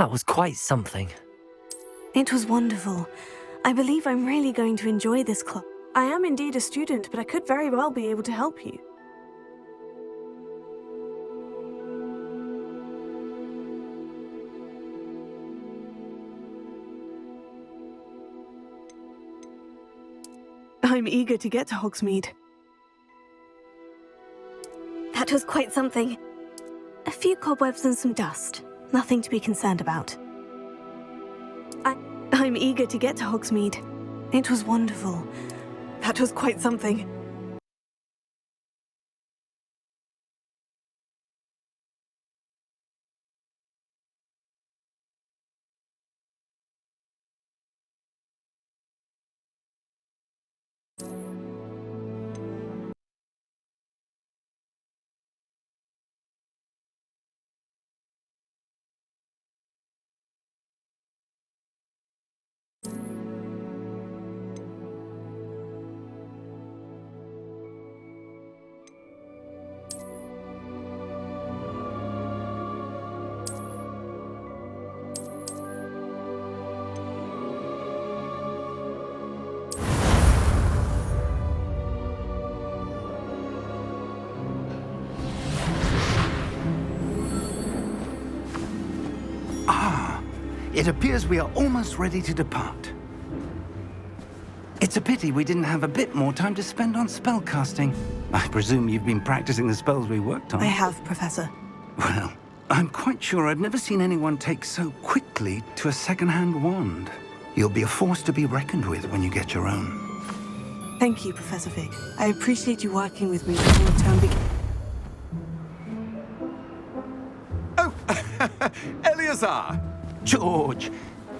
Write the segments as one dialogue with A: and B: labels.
A: That was quite something.
B: It was wonderful. I believe I'm really going to enjoy this club. I am indeed a student, but I could very well be able to help you. I'm eager to get to Hogsmeade. That was quite something. A few cobwebs and some dust. Nothing to be concerned about. I'm eager to get to Hogsmeade. It was wonderful. That was quite something.
C: It appears we are almost ready to depart. It's a pity we didn't have a bit more time to spend on spellcasting. I presume you've been practicing the spells we worked on.
B: I have, Professor.
C: Well, I'm quite sure I've never seen anyone take so quickly to a second-hand wand. You'll be a force to be reckoned with when you get your own.
B: Thank you, Professor Fig. I appreciate you working with me before the term begins.
D: Oh, Eleazar!
C: George,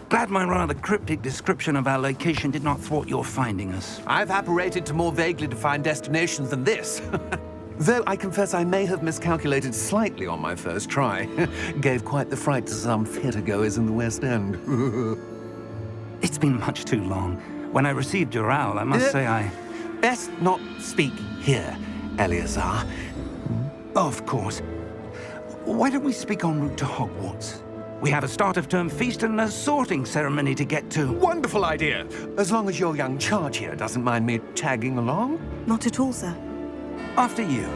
C: glad my rather cryptic description of our location did not thwart your finding us.
D: I've apparated to more vaguely defined destinations than this. Though I confess I may have miscalculated slightly on my first try. Gave quite the fright to some theatre-goers in the West End.
C: It's been much too long. When I received your owl, I must say I...
D: Best not speak here, Eleazar.
C: Of course. Why don't we speak en route to Hogwarts? We have a start-of-term feast and a sorting ceremony to get to.
D: Wonderful idea! As long as your young charge here doesn't mind me tagging along.
B: Not at all, sir.
C: After you.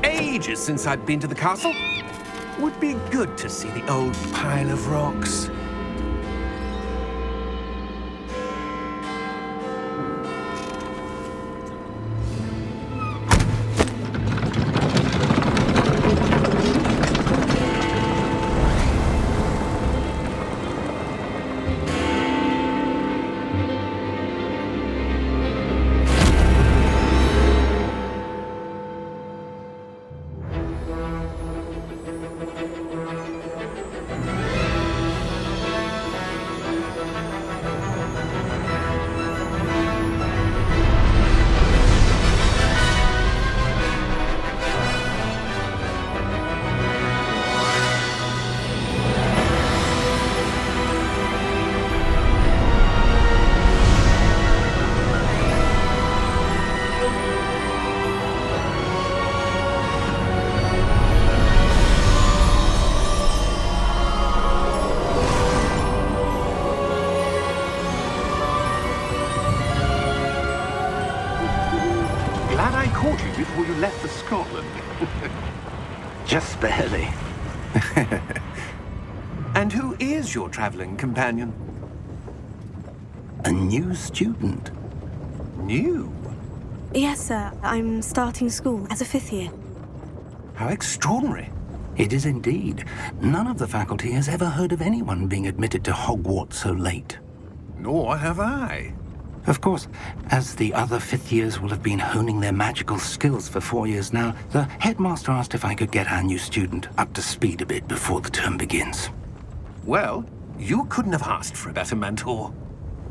D: Ages since I'd been to the castle. Would be good to see the old pile of rocks. Glad I caught you before you left for Scotland.
C: Just barely.
D: And who is your traveling companion?
C: A new student.
D: New?
B: Yes, sir. I'm starting school as a 5th year.
D: How extraordinary.
C: It is indeed. None of the faculty has ever heard of anyone being admitted to Hogwarts so late.
D: Nor have I.
C: Of course, as the other 5th years will have been honing their magical skills for 4 years now, the headmaster asked if I could get our new student up to speed a bit before the term begins.
D: Well, you couldn't have asked for a better mentor.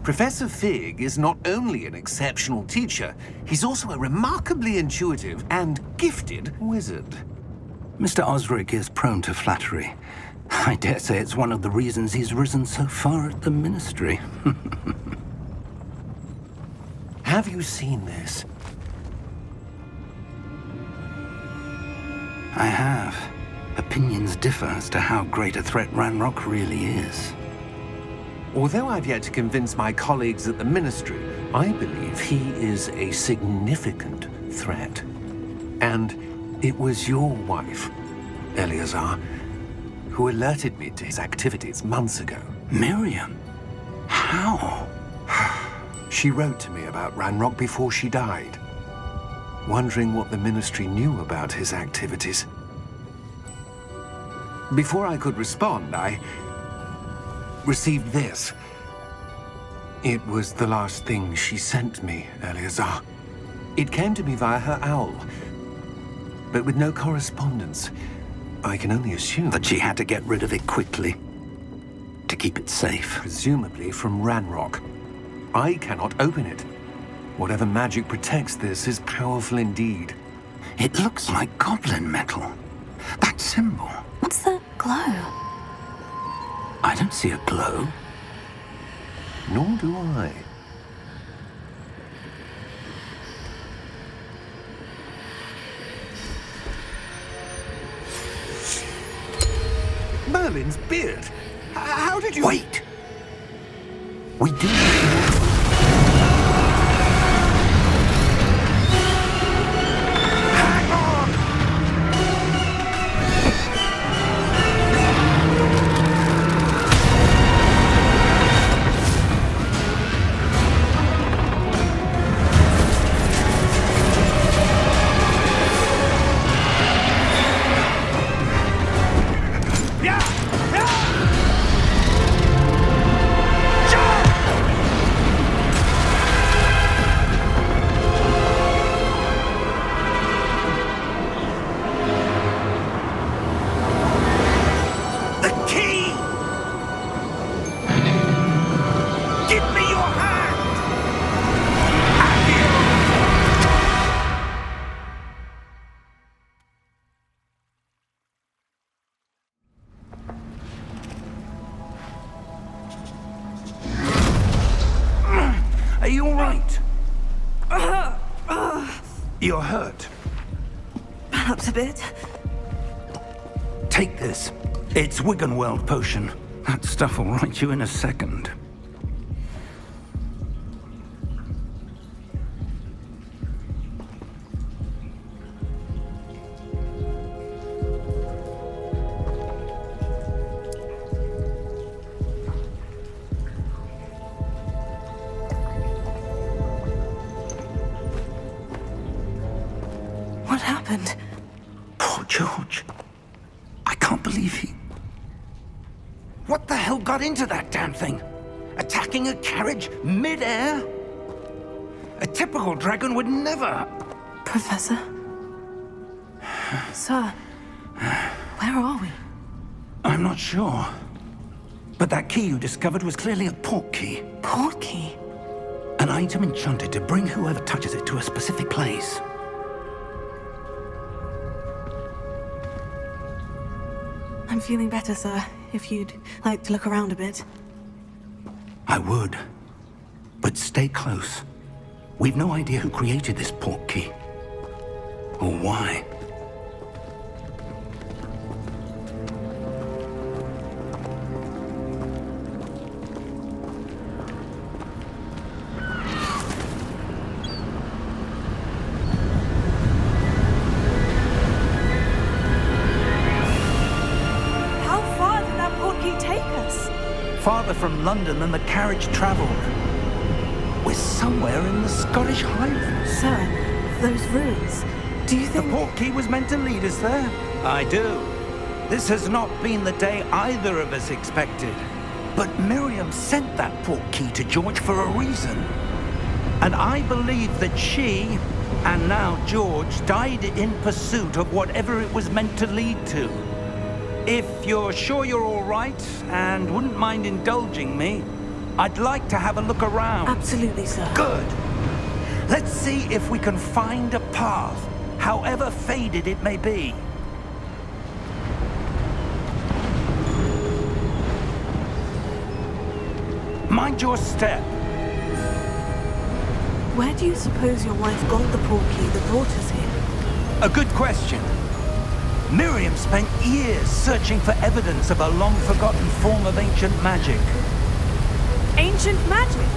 D: Professor Fig is not only an exceptional teacher, he's also a remarkably intuitive and gifted wizard.
C: Mr. Osric is prone to flattery. I dare say it's one of the reasons he's risen so far at the ministry.
D: Have you seen this?
C: I have. Opinions differ as to how great a threat Ranrock really is.
D: Although I've yet to convince my colleagues at the Ministry, I believe he is a significant threat. And it was your wife, Eleazar, who alerted me to his activities months ago.
C: Miriam? How?
D: She wrote to me about Ranrock before she died, wondering what the Ministry knew about his activities. Before I could respond, I received this. It was the last thing she sent me, Eleazar. It came to me via her owl, but with no correspondence. I can only assume
C: That she had to get rid of it quickly, to keep it safe.
D: presumably from Ranrock. I cannot open it. Whatever magic protects this is powerful indeed.
C: It looks like goblin metal. That symbol.
B: What's that glow?
C: I don't see a glow.
D: Nor do I. Merlin's beard! How did you...
C: Wait! We do need more.
D: Hang on!
C: Are you all right? You're hurt.
B: Perhaps a bit.
C: Take this. It's Wiggenweld potion. That stuff will right you in a second.
B: What happened?
C: Poor George. I can't believe he... What the hell got into that damn thing? Attacking a carriage mid-air? A typical dragon would never...
B: Professor? Sir, where are we?
C: I'm not sure. But that key you discovered was clearly a port key.
B: Port key?
C: An item enchanted to bring whoever touches it to a specific place.
B: I'm feeling better, sir, if you'd like to look around a bit.
C: I would. But stay close. We've no idea who created this port key. Or why.
B: How far did that port key take us?
C: Farther from London than the carriage traveled. We're somewhere in the Scottish Highlands.
B: Sir, those ruins. Do you
C: The
B: think...
C: port key was meant to lead us there? I do. This has not been the day either of us expected. But Miriam sent that port key to George for a reason. And I believe that she, and now George, died in pursuit of whatever it was meant to lead to. If you're sure you're all right and wouldn't mind indulging me, I'd like to have a look around.
B: Absolutely, sir.
C: Good. Let's see if we can find a path, however faded it may be. Mind your step.
B: Where do you suppose your wife got the port key that brought us here?
C: A good question. Miriam spent years searching for evidence of a long-forgotten form of ancient magic.
B: Ancient magic?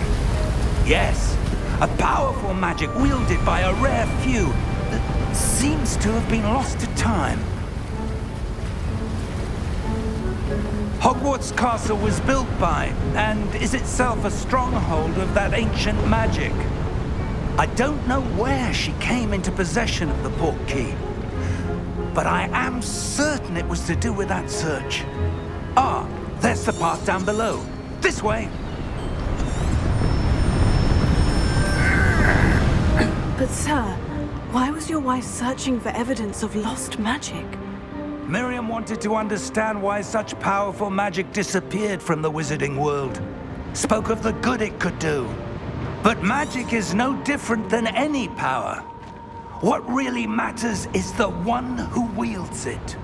C: Yes, a powerful magic wielded by a rare few that seems to have been lost to time. Hogwarts Castle was built by, and is itself a stronghold of that ancient magic. I don't know where she came into possession of the portkey, but I am certain it was to do with that search. Ah, there's the path down below. This way.
B: But sir, why was your wife searching for evidence of lost magic?
C: Miriam wanted to understand why such powerful magic disappeared from the wizarding world. Spoke of the good it could do. But magic is no different than any power. What really matters is the one who wields it.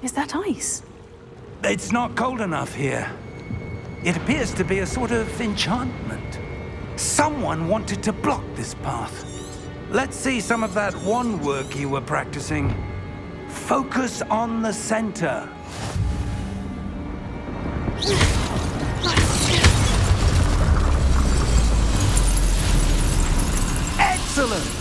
B: Is that ice?
C: It's not cold enough here. It appears to be a sort of enchantment. Someone wanted to block this path. Let's see some of that wand work you were practicing. Focus on the center. Excellent!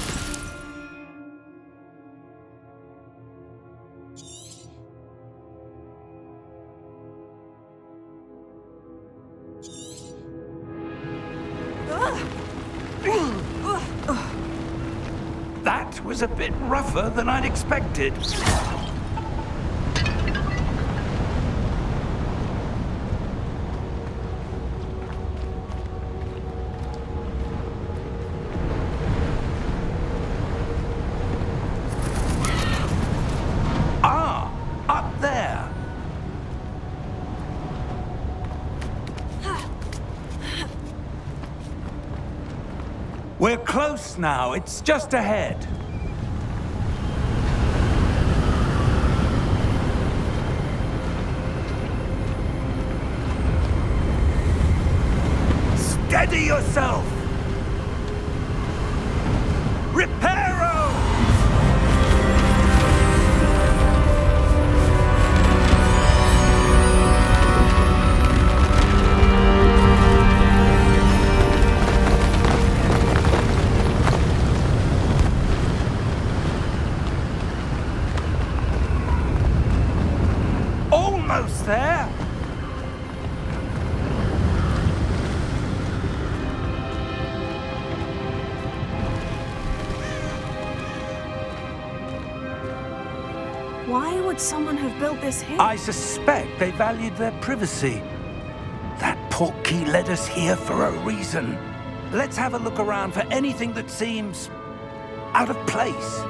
C: That was a bit rougher than I'd expected. Ah, up there. We're close now. It's just ahead. Steady yourself! Reparo! Almost there!
B: Why would someone have built this here?
C: I suspect they valued their privacy. That portkey led us here for a reason. Let's have a look around for anything that seems out of place.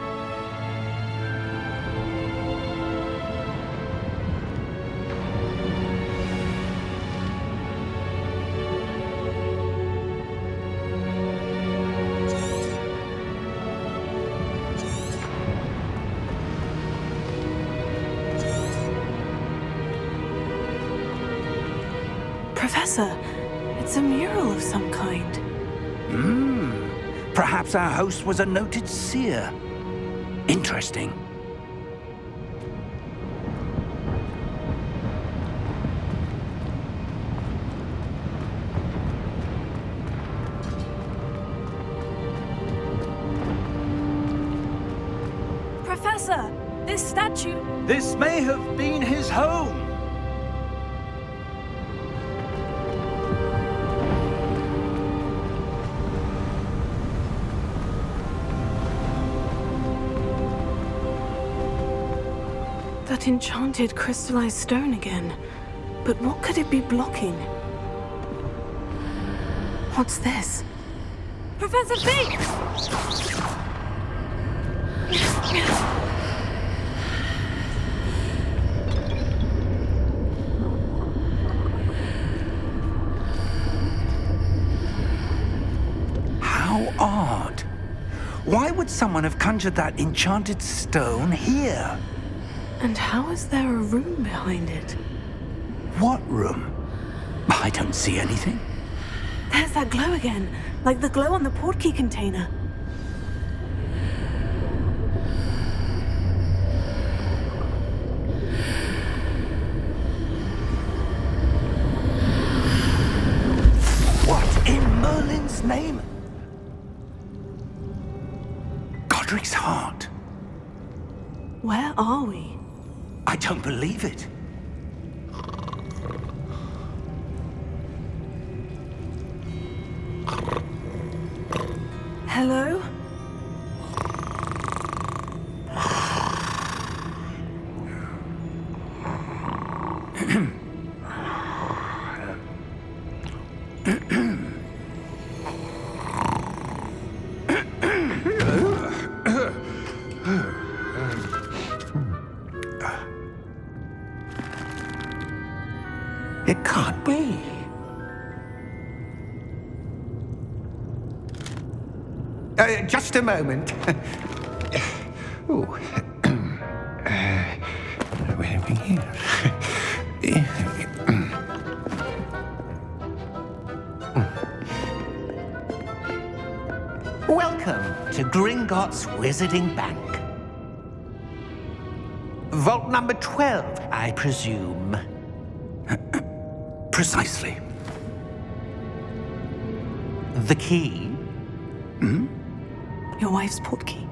B: Professor, it's a mural of some kind.
C: Perhaps our host was a noted seer. Interesting.
B: Professor, this statue...
C: This may have been his home.
B: That enchanted crystallized stone again. But what could it be blocking? What's this? Professor Fig!
C: How odd. Why would someone have conjured that enchanted stone here?
B: And how is there a room behind it?
C: What room? I don't see anything.
B: There's that glow again, like the glow on the portkey container.
C: his name? Godric's heart.
B: Where are we?
C: I don't believe it.
B: Hello?
C: It can't be.
D: Just a moment. Ooh. Where are we here? Welcome to Gringotts Wizarding Bank. Vault number 12, I presume.
C: Precisely.
D: The key?
B: Your wife's portkey.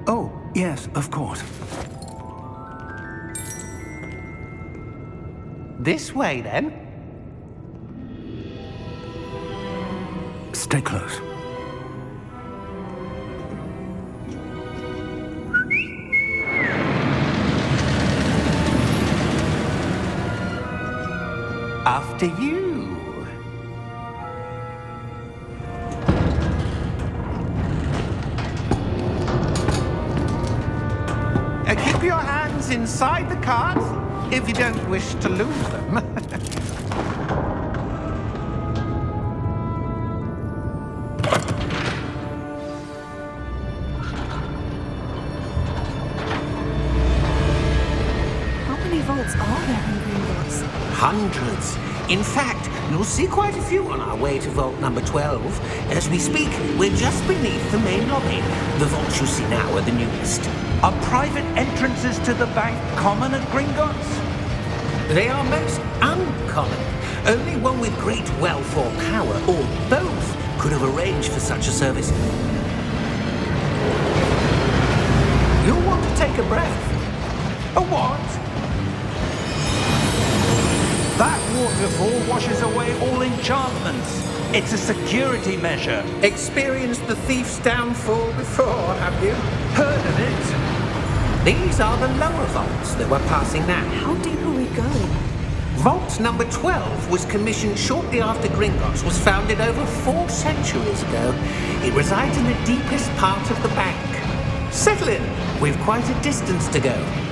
C: Oh, yes, of course.
D: This way, then.
C: Stay close.
D: After you. Keep your hands inside the cart if you don't wish to lose them.
B: How many vaults are there in Gringotts?
D: Hundreds. In fact, you'll see quite a few on our way to vault number 12. As we speak, we're just beneath the main lobby. The vaults you see now are the newest.
C: Are private entrances to the bank common at Gringotts?
D: They are most uncommon. Only one with great wealth or power, or both, could have arranged for such a service. You'll want to take a breath.
C: A what? That waterfall washes away all enchantments. It's a security measure.
D: Experienced the thief's downfall before, have you?
C: Heard of it?
D: These are the lower vaults that we're passing now.
B: How deep are we going?
D: Vault number 12 was commissioned shortly after Gringotts was founded over 4 centuries ago. It resides in the deepest part of the bank. Settle in. We've quite a distance to go.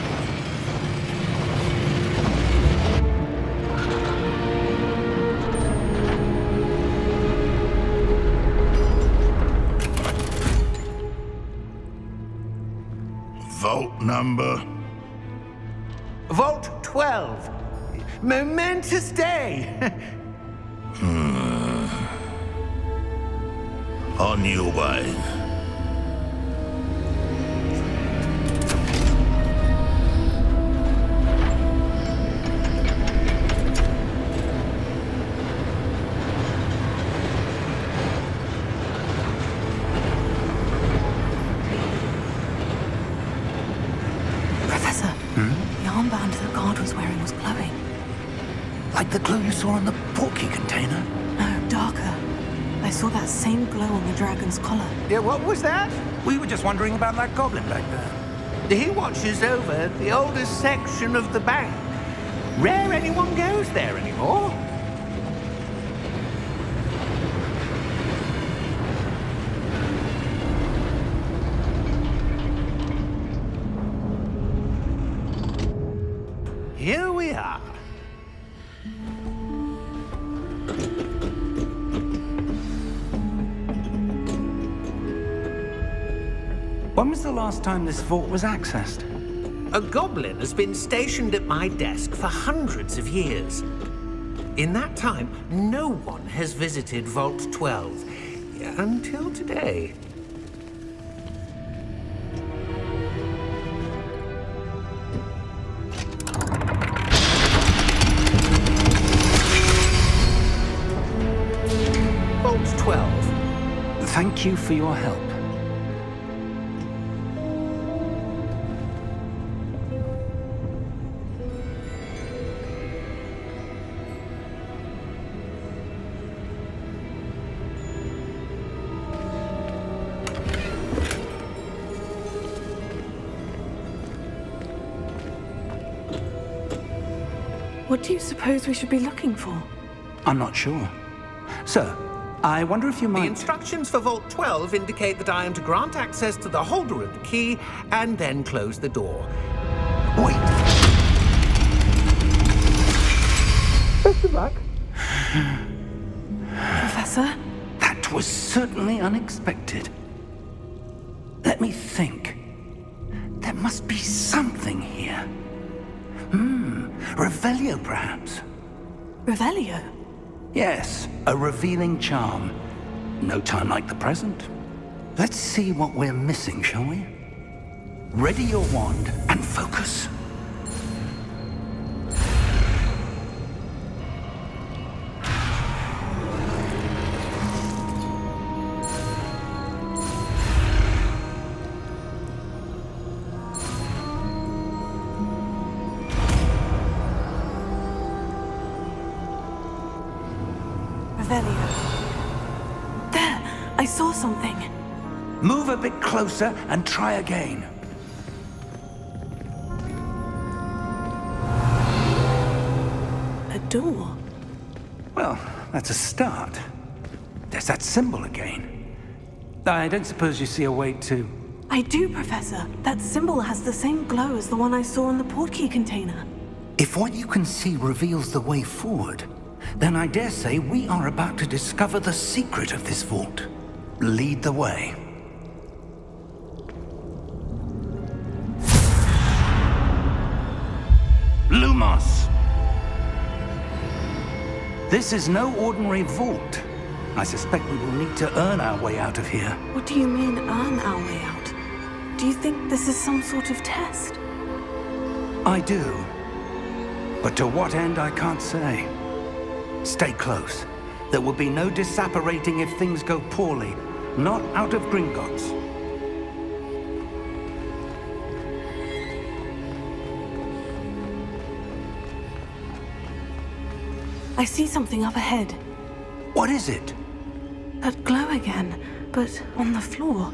A: Vault number?
D: Vault 12. Momentous day.
A: On your way.
B: Professor, the armband the guard was wearing was glowing.
C: Like the glow you saw on the portkey container?
B: No, darker. I saw that same glow on the dragon's collar.
D: Yeah, what was that?
C: We were just wondering about that goblin back there.
D: He watches over the oldest section of the bank. Rare anyone goes there anymore. Here we are.
C: When was the last time this vault was accessed?
D: A goblin has been stationed at my desk for hundreds of years. In that time, no one has visited Vault 12. Until today. Vault 12.
C: Thank you for your help.
B: What do you suppose we should be looking for?
C: I'm not sure. Sir, I wonder if you
D: The
C: might...
D: instructions for Vault 12 indicate that I am to grant access to the holder of the key and then close the door.
C: Wait!
D: Best of luck.
B: Professor?
C: That was certainly unexpected. Let me think. There must be something here. Revelio, perhaps?
B: Revelio?
C: Yes, a revealing charm. No time like the present. Let's see what we're missing, shall we? Ready your wand and focus.
B: Revelio. There! I saw something.
C: Move a bit closer and try again.
B: A door.
C: Well, that's a start. There's that symbol again. I don't suppose you see a way to...
B: I do, Professor. That symbol has the same glow as the one I saw in the portkey container.
C: If what you can see reveals the way forward, then I dare say we are about to discover the secret of this vault. Lead the way. Lumos! This is no ordinary vault. I suspect we will need to earn our way out of here.
B: What do you mean, earn our way out? Do you think this is some sort of test?
C: I do. But to what end, I can't say. Stay close. There will be no disapparating if things go poorly. Not out of Gringotts.
B: I see something up ahead.
C: What is it?
B: That glow again, but on the floor.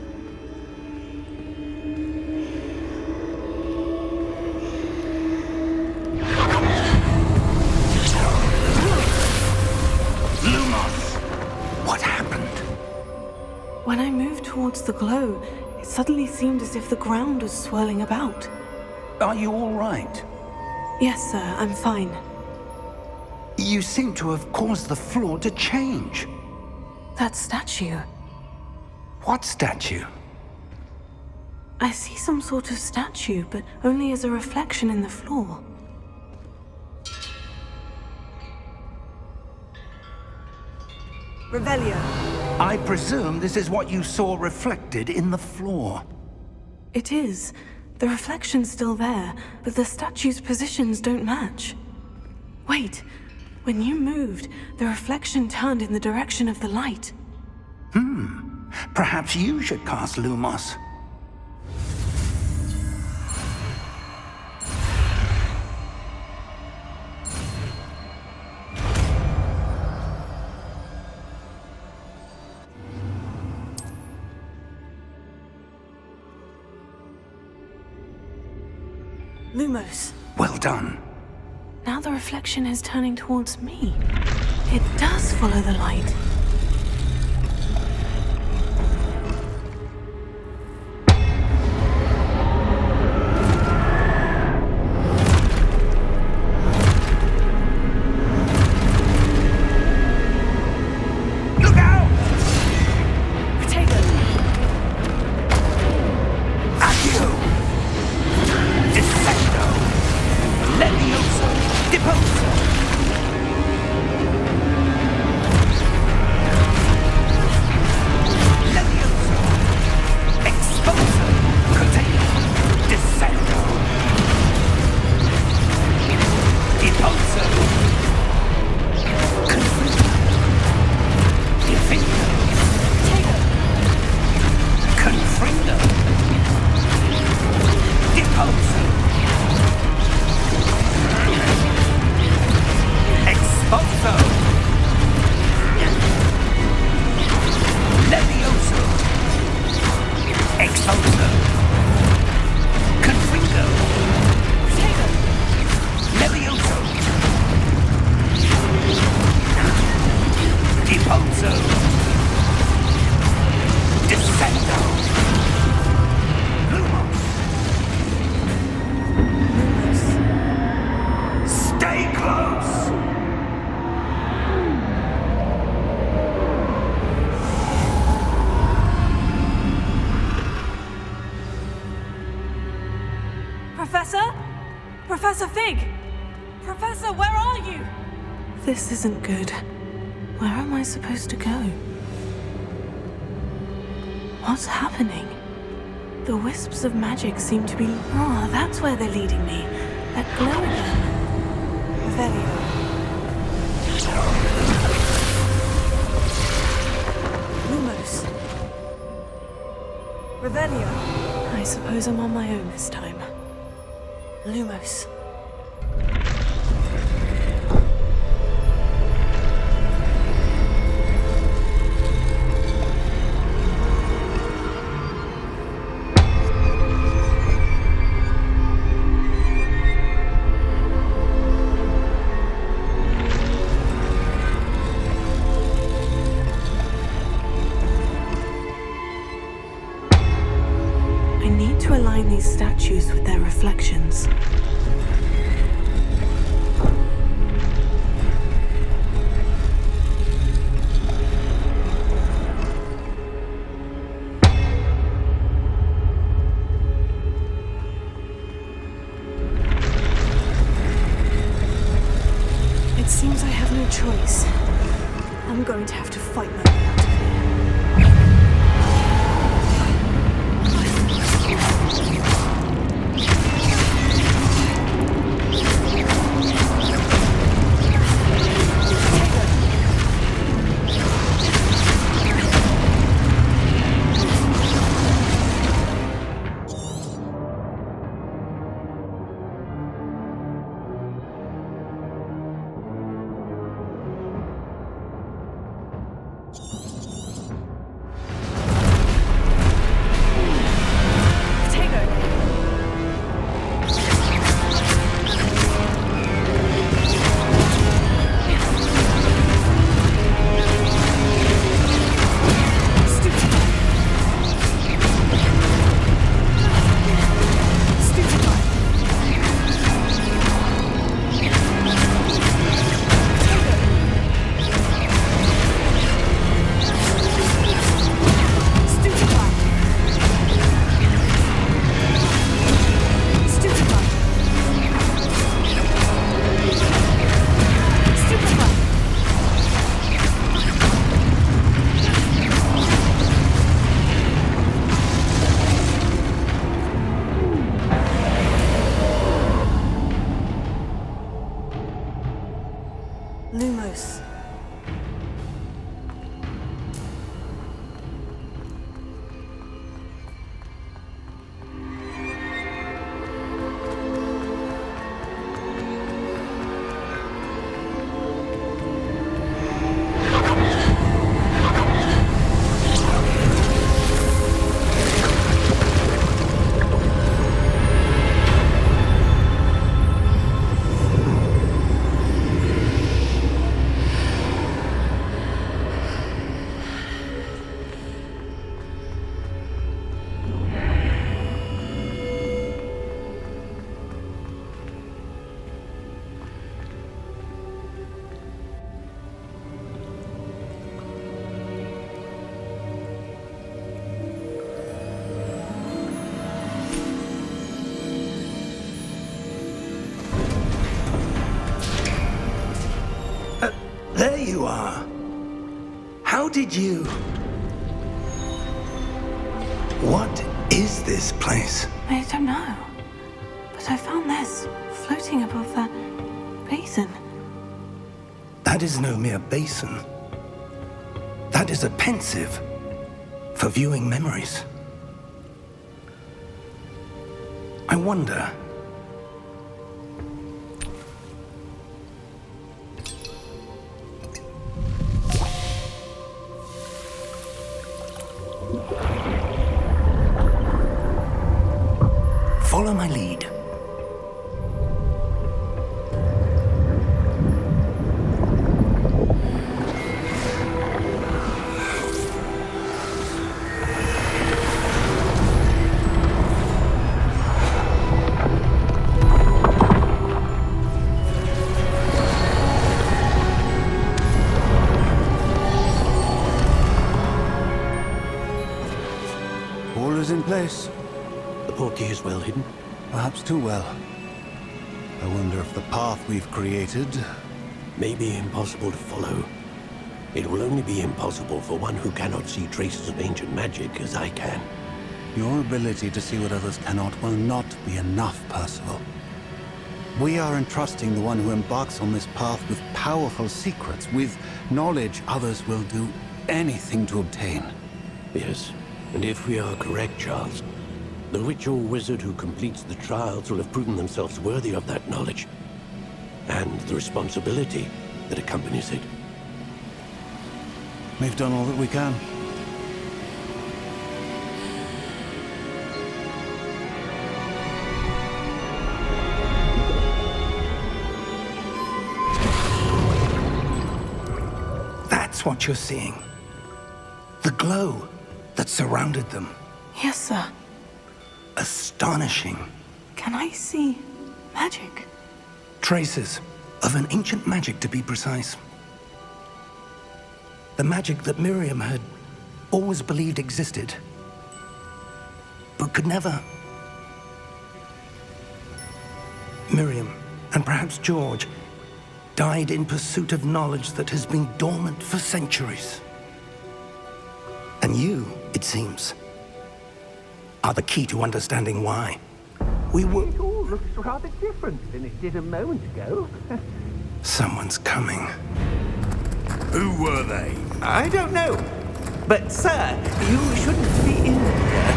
C: Lumos! What happened?
B: When I moved towards the glow, it suddenly seemed as if the ground was swirling about.
C: Are you all right?
B: Yes, sir, I'm fine.
C: You seem to have caused the floor to change.
B: That statue.
C: What statue?
B: I see some sort of statue, but only as a reflection in the floor. Revelio.
C: I presume this is what you saw reflected in the floor.
B: It is. The reflection's still there, but the statue's positions don't match. Wait. When you moved, the reflection turned in the direction of the light.
C: Perhaps you should cast Lumos.
B: Lumos.
C: Well done.
B: Now the reflection is turning towards me. It does follow the light.
C: Look out!
B: Potato!
C: Accio! Defecto! Levioso! Deposo!
B: Professor Fig! Professor, where are you? This isn't good. Where am I supposed to go? What's happening? The wisps of magic seem to be... Oh, that's where they're leading me. That glow again. Revelio. Lumos. Revelio. I suppose I'm on my own this time. Lumos. These statues with their reflections. It seems I have no choice. I'm going to have to fight my way out of here. Lumos.
C: There you are. How did you... What is this place?
B: I don't know. But I found this floating above that basin.
C: That is no mere basin. That is a pensive for viewing memories. I wonder... Follow my lead.
E: All is in place.
F: The portkey is well hidden.
E: Perhaps too well. I wonder if the path we've created...
F: may be impossible to follow. It will only be impossible for one who cannot see traces of ancient magic as I can.
E: Your ability to see what others cannot will not be enough, Percival. We are entrusting the one who embarks on this path with powerful secrets, with knowledge others will do anything to obtain.
F: Yes, and if we are correct, Charles, the witch or wizard who completes the trials will have proven themselves worthy of that knowledge, and the responsibility that accompanies it.
E: We've done all that we can.
C: That's what you're seeing. The glow that surrounded them.
B: Yes, sir.
C: Astonishing.
B: Can I see magic?
C: Traces of an ancient magic, to be precise. The magic that Miriam had always believed existed, but could never. Miriam, and perhaps George, died in pursuit of knowledge that has been dormant for centuries. And you, it seems, are the key to understanding why.
D: It all looks rather different than it did a moment ago.
C: Someone's coming.
A: Who were they?
D: I don't know. But, sir, you shouldn't be in here.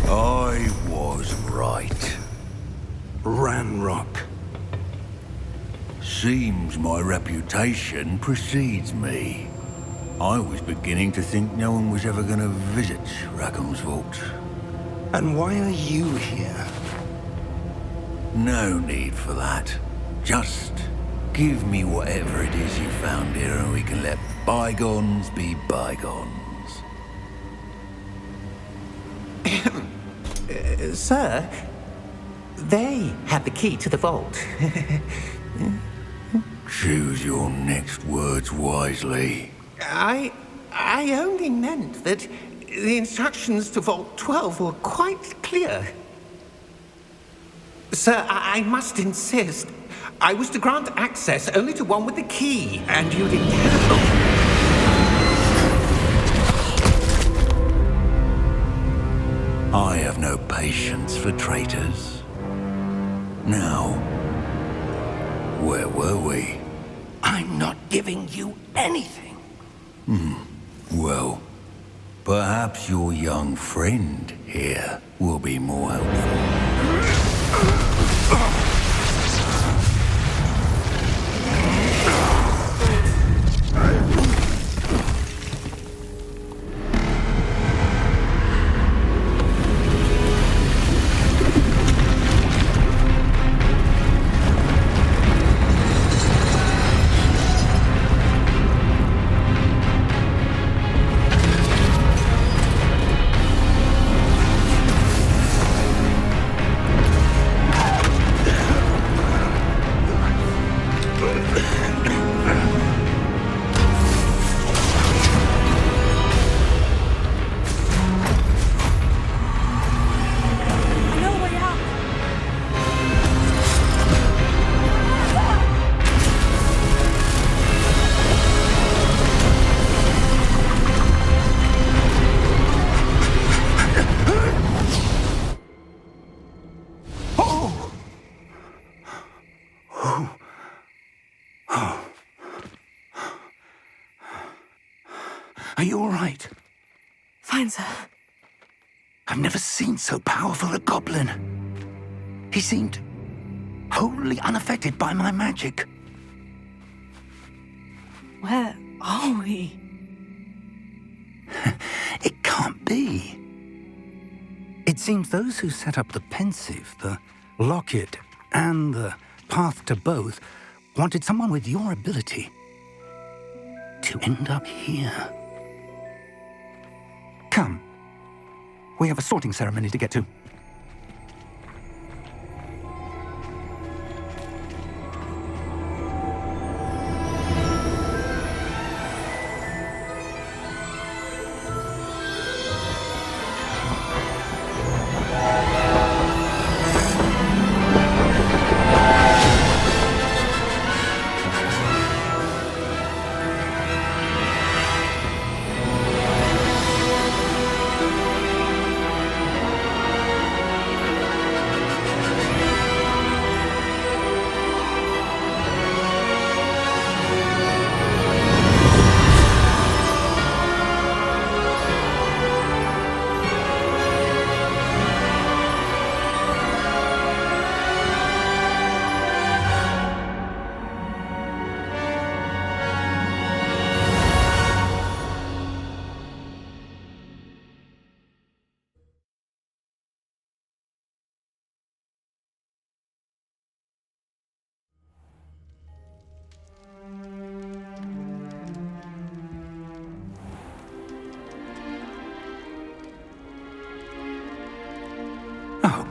A: I was right.
C: Ranrock.
A: Seems my reputation precedes me. I was beginning to think no one was ever going to visit Rackham's vault.
C: And why are you here?
A: No need for that. Just give me whatever it is you found here and we can let bygones be bygones.
D: Sir, they had the key to the vault.
A: Choose your next words wisely.
D: I only meant that the instructions to Vault 12 were quite clear. Sir, I must insist. I was to grant access only to one with the key, and you didn't have...
A: I have no patience for traitors. Now, where were we?
C: I'm not giving you anything.
A: Well, perhaps your young friend here will be more helpful.
C: Are you all right?
B: Fine, sir.
C: I've never seen so powerful a goblin. He seemed wholly unaffected by my magic.
B: Where are we?
C: It can't be. It seems those who set up the pensive, the locket, and the path to both wanted someone with your ability to end up here. Come. We have a sorting ceremony to get to.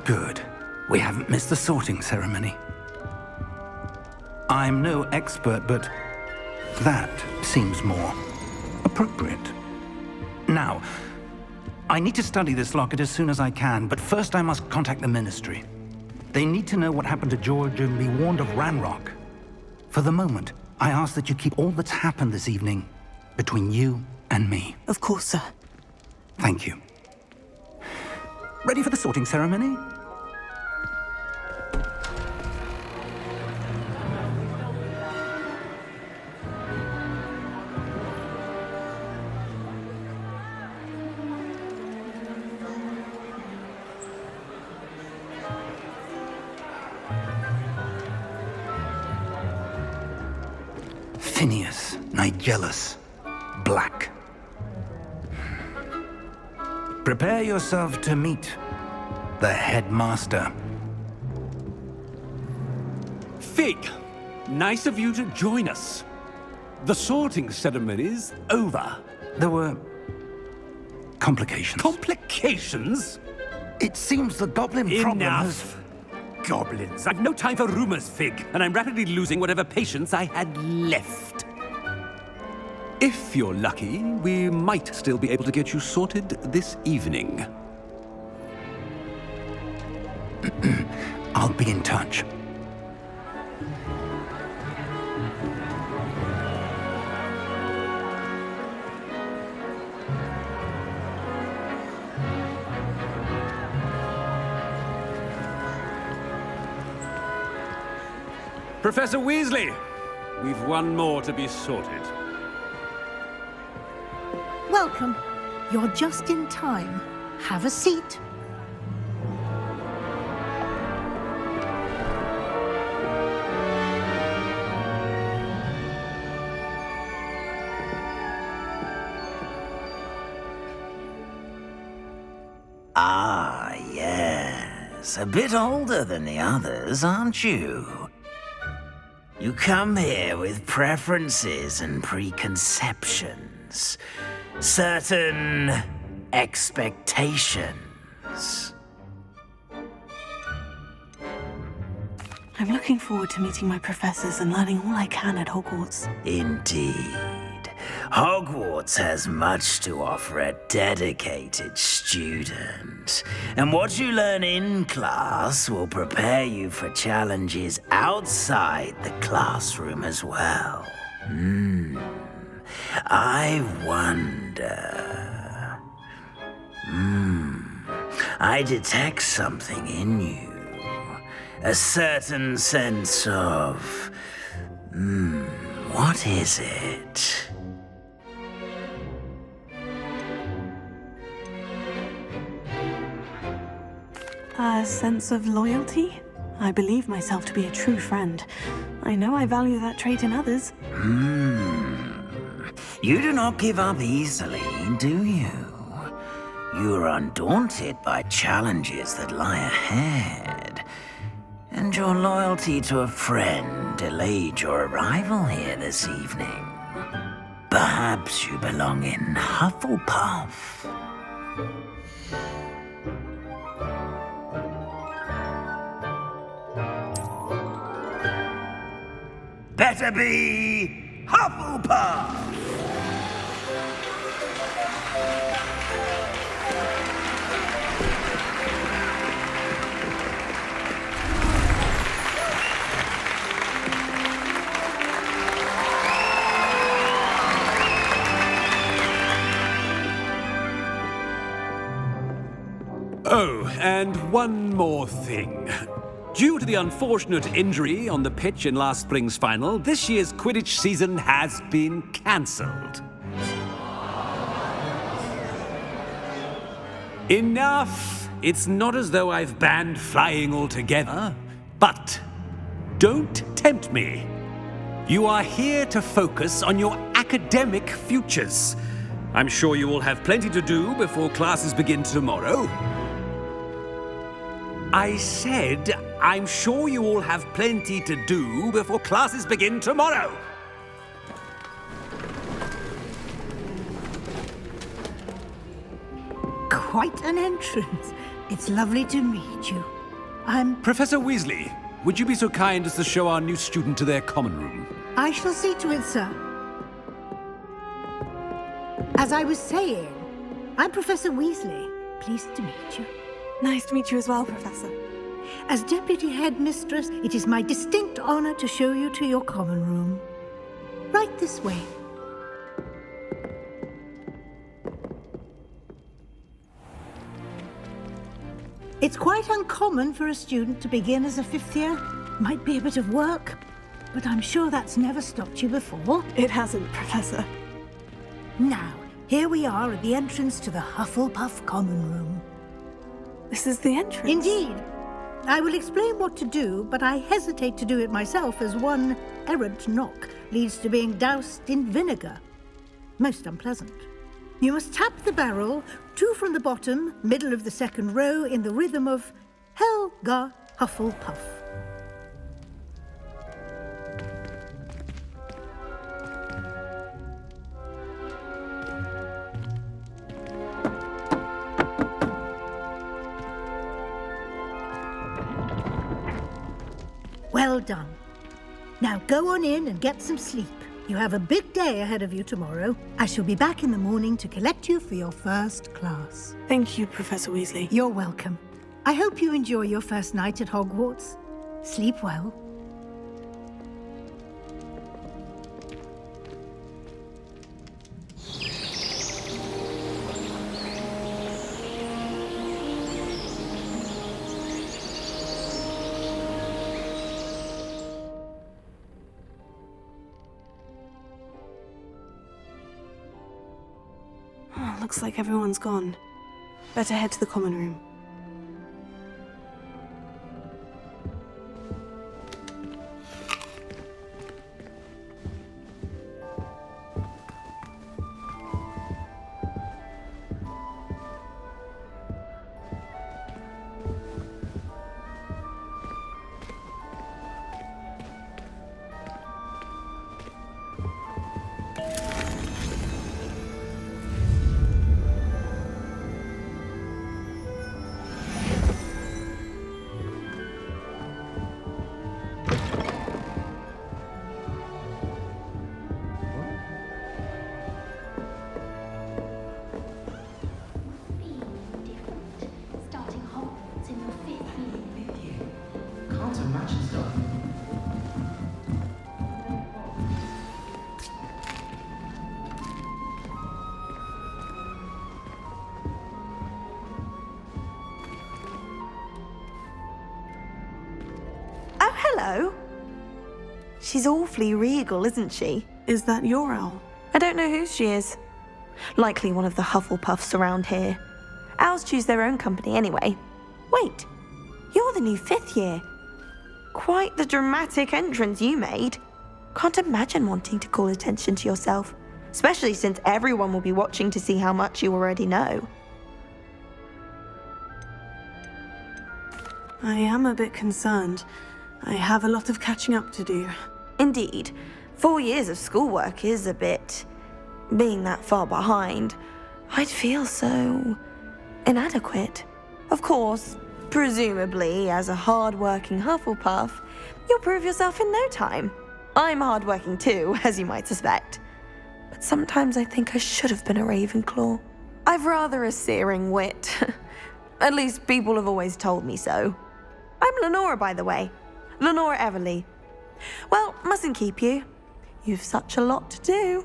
C: Good. We haven't missed the sorting ceremony. I'm no expert, but that seems more appropriate. Now, I need to study this locket as soon as I can, but first I must contact the Ministry. They need to know what happened to George and be warned of Ranrock. For the moment, I ask that you keep all that's happened this evening between you and me.
B: Of course, sir.
C: Thank you. Ready for the sorting ceremony? Phineas Nigellus Black. Prepare yourself to meet the headmaster.
G: Fig, nice of you to join us. The sorting ceremony's over.
C: There were complications.
G: Complications?
C: It seems the goblin problem has...
G: Enough. Goblins. I've no time for rumors, Fig, and I'm rapidly losing whatever patience I had left. If you're lucky, we might still be able to get you sorted this evening.
C: I'll be in touch.
G: Professor Weasley, we've one more to be sorted.
H: Welcome. You're just in time. Have a seat.
I: Ah, yes. A bit older than the others, aren't you? You come here with preferences and preconceptions. Certain expectations.
B: I'm looking forward to meeting my professors and learning all I can at Hogwarts.
I: Indeed. Hogwarts has much to offer a dedicated student. And what you learn in class will prepare you for challenges outside the classroom as well. I wonder... I detect something in you. A certain sense of... what is it?
B: A sense of loyalty? I believe myself to be a true friend. I know I value that trait in others.
I: You do not give up easily, do you? You are undaunted by challenges that lie ahead. And your loyalty to a friend delayed your arrival here this evening. Perhaps you belong in Hufflepuff. Better be Hufflepuff!
G: Oh, and one more thing. Due to the unfortunate injury on the pitch in last spring's final, this year's Quidditch season has been cancelled. Enough! It's not as though I've banned flying altogether, but don't tempt me. You are here to focus on your academic futures. I'm sure you will have plenty to do before classes begin tomorrow. I said, I'm sure you all have plenty to do before classes begin tomorrow.
H: Quite an entrance. It's lovely to meet you.
G: Professor Weasley, would you be so kind as to show our new student to their common room?
H: I shall see to it, sir. As I was saying, I'm Professor Weasley. Pleased to meet you.
B: Nice to meet you as well, Professor.
H: As Deputy Headmistress, it is my distinct honor to show you to your common room. Right this way. It's quite uncommon for a student to begin as a fifth year. Might be a bit of work, but I'm sure that's never stopped you before.
B: It hasn't, Professor.
H: Now, here we are at the entrance to the Hufflepuff common room.
B: This is the entrance?
H: Indeed. I will explain what to do, but I hesitate to do it myself as one errant knock leads to being doused in vinegar. Most unpleasant. You must tap the barrel, 2 from the bottom, middle of the second row, in the rhythm of Helga Hufflepuff. Well done. Now go on in and get some sleep. You have a big day ahead of you tomorrow. I shall be back in the morning to collect you for your first class.
B: Thank you, Professor Weasley.
H: You're welcome. I hope you enjoy your first night at Hogwarts. Sleep well.
B: Looks like everyone's gone. Better head to the common room.
J: Hello. She's awfully regal, isn't she?
B: Is that your owl?
J: I don't know who she is. Likely one of the Hufflepuffs around here. Owls choose their own company anyway. Wait, you're the new 5th year. Quite the dramatic entrance you made. Can't imagine wanting to call attention to yourself, especially since everyone will be watching to see how much you already know.
B: I am a bit concerned. I have a lot of catching up to do.
J: Indeed. 4 years of schoolwork is a bit... Being that far behind, I'd feel so... inadequate. Of course, presumably, as a hard-working Hufflepuff, you'll prove yourself in no time. I'm hard-working too, as you might suspect. But sometimes I think I should have been a Ravenclaw. I've rather a searing wit. At least people have always told me so. I'm Lenora, by the way. Lenora Everly. Well, mustn't keep you. You've such a lot to do.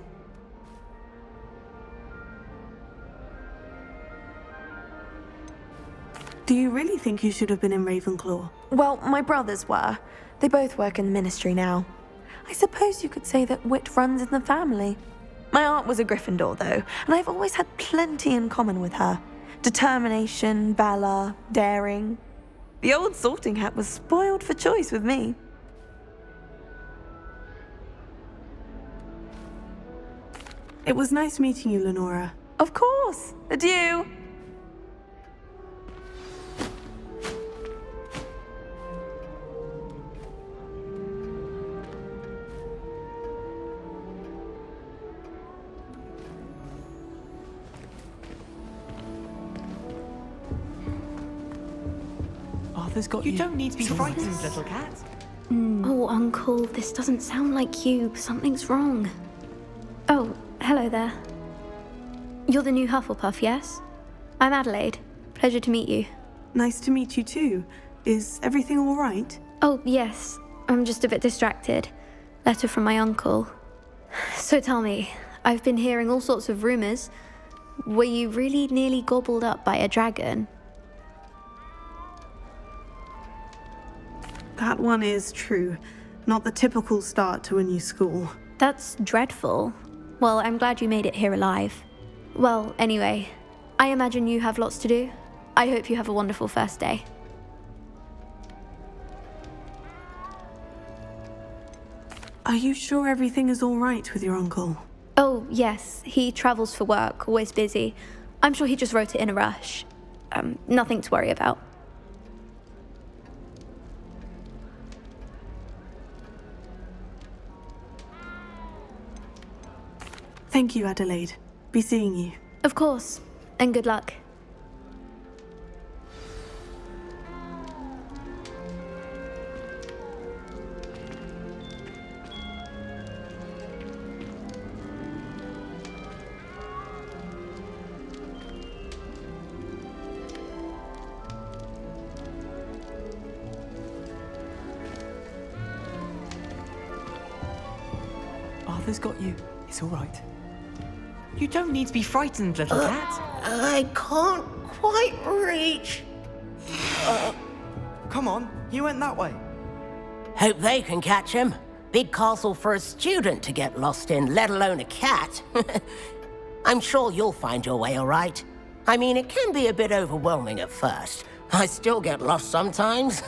B: Do you really think you should have been in Ravenclaw?
J: Well, my brothers were. They both work in the ministry now. I suppose you could say that wit runs in the family. My aunt was a Gryffindor, though, and I've always had plenty in common with her. Determination, valor, daring. The old sorting hat was spoiled for choice with me.
B: It was nice meeting you, Lenora.
J: Of course. Adieu.
K: Arthur's got you.
L: You don't need to be frightened, little cat.
M: Oh, Uncle, this doesn't sound like you. Something's wrong. Oh, hello there. You're the new Hufflepuff, yes? I'm Adelaide. Pleasure to meet you.
B: Nice to meet you too. Is everything all right?
M: Oh, yes. I'm just a bit distracted. Letter from my uncle. So tell me, I've been hearing all sorts of rumors. Were you really nearly gobbled up by a dragon?
B: That one is true. Not the typical start to a new school.
M: That's dreadful. Well, I'm glad you made it here alive. Well, anyway, I imagine you have lots to do. I hope you have a wonderful first day.
B: Are you sure everything is all right with your uncle?
M: Oh, yes. He travels for work, always busy. I'm sure he just wrote it in a rush. Nothing to worry about.
B: Thank you, Adelaide. Be seeing you.
M: Of course. And good luck.
K: Arthur's got you. It's all right.
L: You don't need to be frightened, little cat.
I: I can't quite reach.
L: Come on, you went that way.
N: Hope they can catch him. Big castle for a student to get lost in, let alone a cat. I'm sure you'll find your way all right. I mean, it can be a bit overwhelming at first. I still get lost sometimes.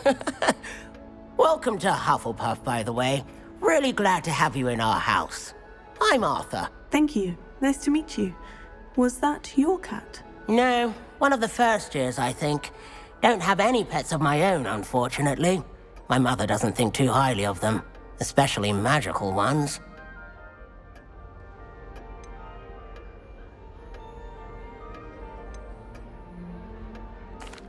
N: Welcome to Hufflepuff, by the way. Really glad to have you in our house. I'm Arthur.
B: Thank you. Nice to meet you. Was that your cat?
N: No, one of the first years, I think. Don't have any pets of my own, unfortunately. My mother doesn't think too highly of them, especially magical ones.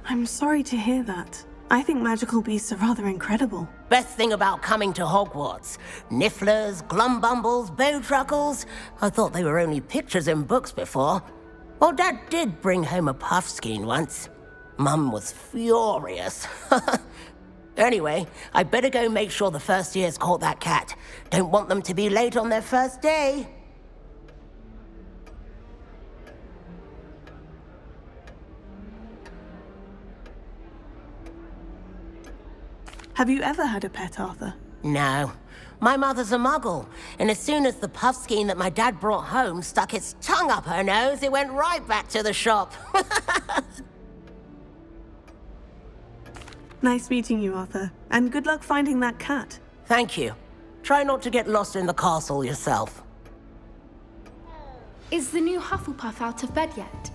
B: I'm sorry to hear that. I think magical beasts are rather incredible.
N: Best thing about coming to Hogwarts. Nifflers, glumbumbles, bowtruckles. I thought they were only pictures in books before. Well, Dad did bring home a puffskein once. Mum was furious. Anyway, I better go make sure the first years caught that cat. Don't want them to be late on their first day.
B: Have you ever had a pet, Arthur?
N: No. My mother's a muggle, and as soon as the puffskein that my dad brought home stuck its tongue up her nose, it went right back to the shop.
B: Nice meeting you, Arthur. And good luck finding that cat.
N: Thank you. Try not to get lost in the castle yourself.
O: Is the new Hufflepuff out of bed yet?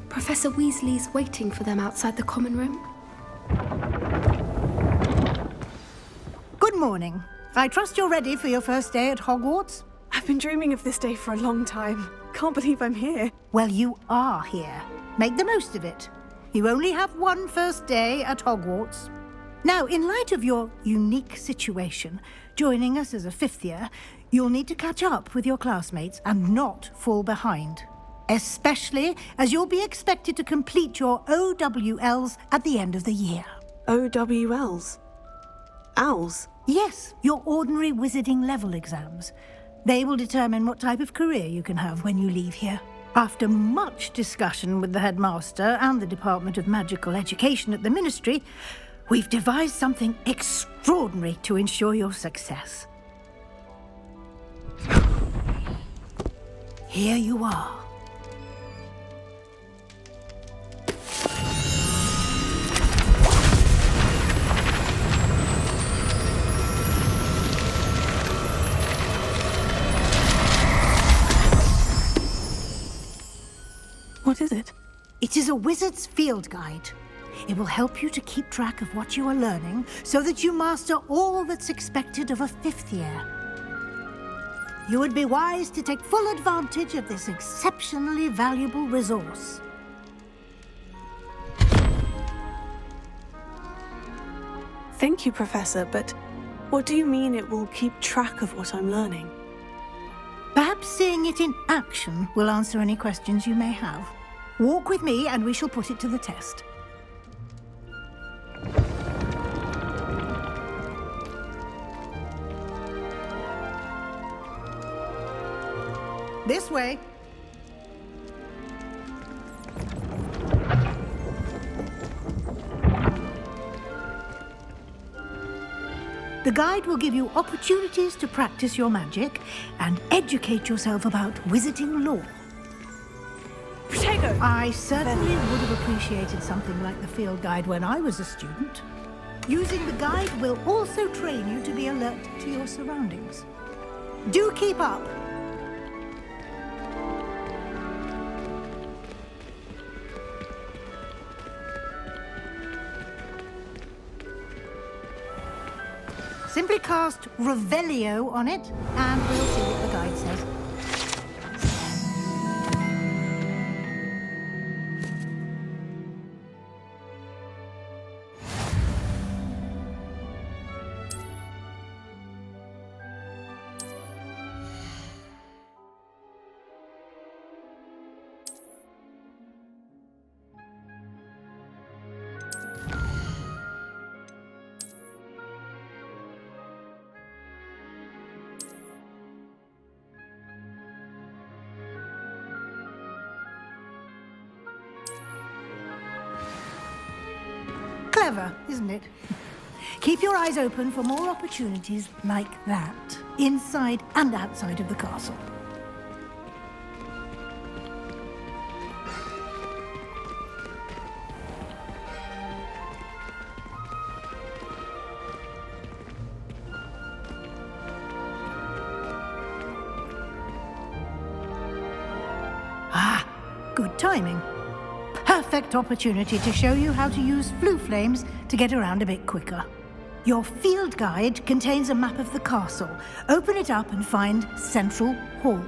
O: Professor Weasley's waiting for them outside the common room.
H: Good morning. I trust you're ready for your first day at Hogwarts?
B: I've been dreaming of this day for a long time. Can't believe I'm here.
H: Well, you are here. Make the most of it. You only have one first day at Hogwarts. Now, in light of your unique situation, joining us as a fifth year, you'll need to catch up with your classmates and not fall behind. Especially as you'll be expected to complete your OWLs at the end of the year.
B: OWLs? Owls?
H: Yes, your ordinary wizarding level exams. They will determine what type of career you can have when you leave here. After much discussion with the headmaster and the Department of Magical Education at the Ministry, we've devised something extraordinary to ensure your success. Here you are.
B: What is it?
H: It is a wizard's field guide. It will help you to keep track of what you are learning so that you master all that's expected of a fifth year. You would be wise to take full advantage of this exceptionally valuable resource.
B: Thank you, Professor, but what do you mean it will keep track of what I'm learning?
H: Perhaps seeing it in action will answer any questions you may have. Walk with me and we shall put it to the test. This way. The guide will give you opportunities to practice your magic and educate yourself about wizarding lore.
B: Protego!
H: I certainly would have appreciated something like the field guide when I was a student. Using the guide will also train you to be alert to your surroundings. Do keep up! Simply cast Revelio on it, and we'll see what the guide says. Clever, isn't it? Keep your eyes open for more opportunities like that, inside and outside of the castle. Ah, good timing. Perfect opportunity to show you how to use flue flames to get around a bit quicker. Your field guide contains a map of the castle. Open it up and find Central Hall.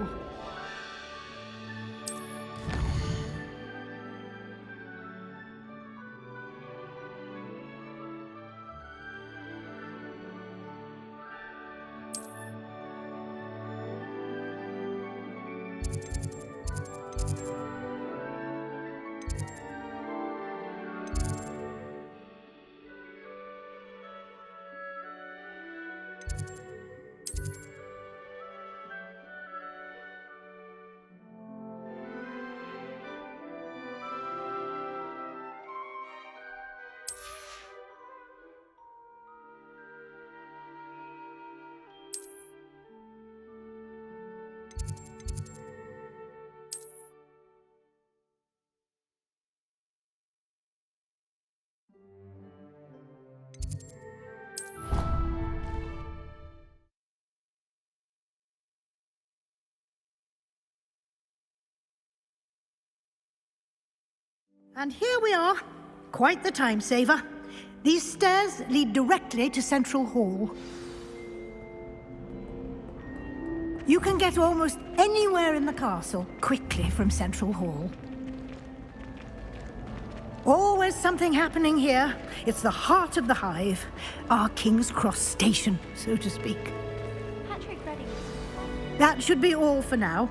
H: And here we are. Quite the time saver. These stairs lead directly to Central Hall. You can get almost anywhere in the castle quickly from Central Hall. Always something happening here. It's the heart of the hive. Our King's Cross station, so to speak.
M: Patrick, ready.
H: That should be all for now.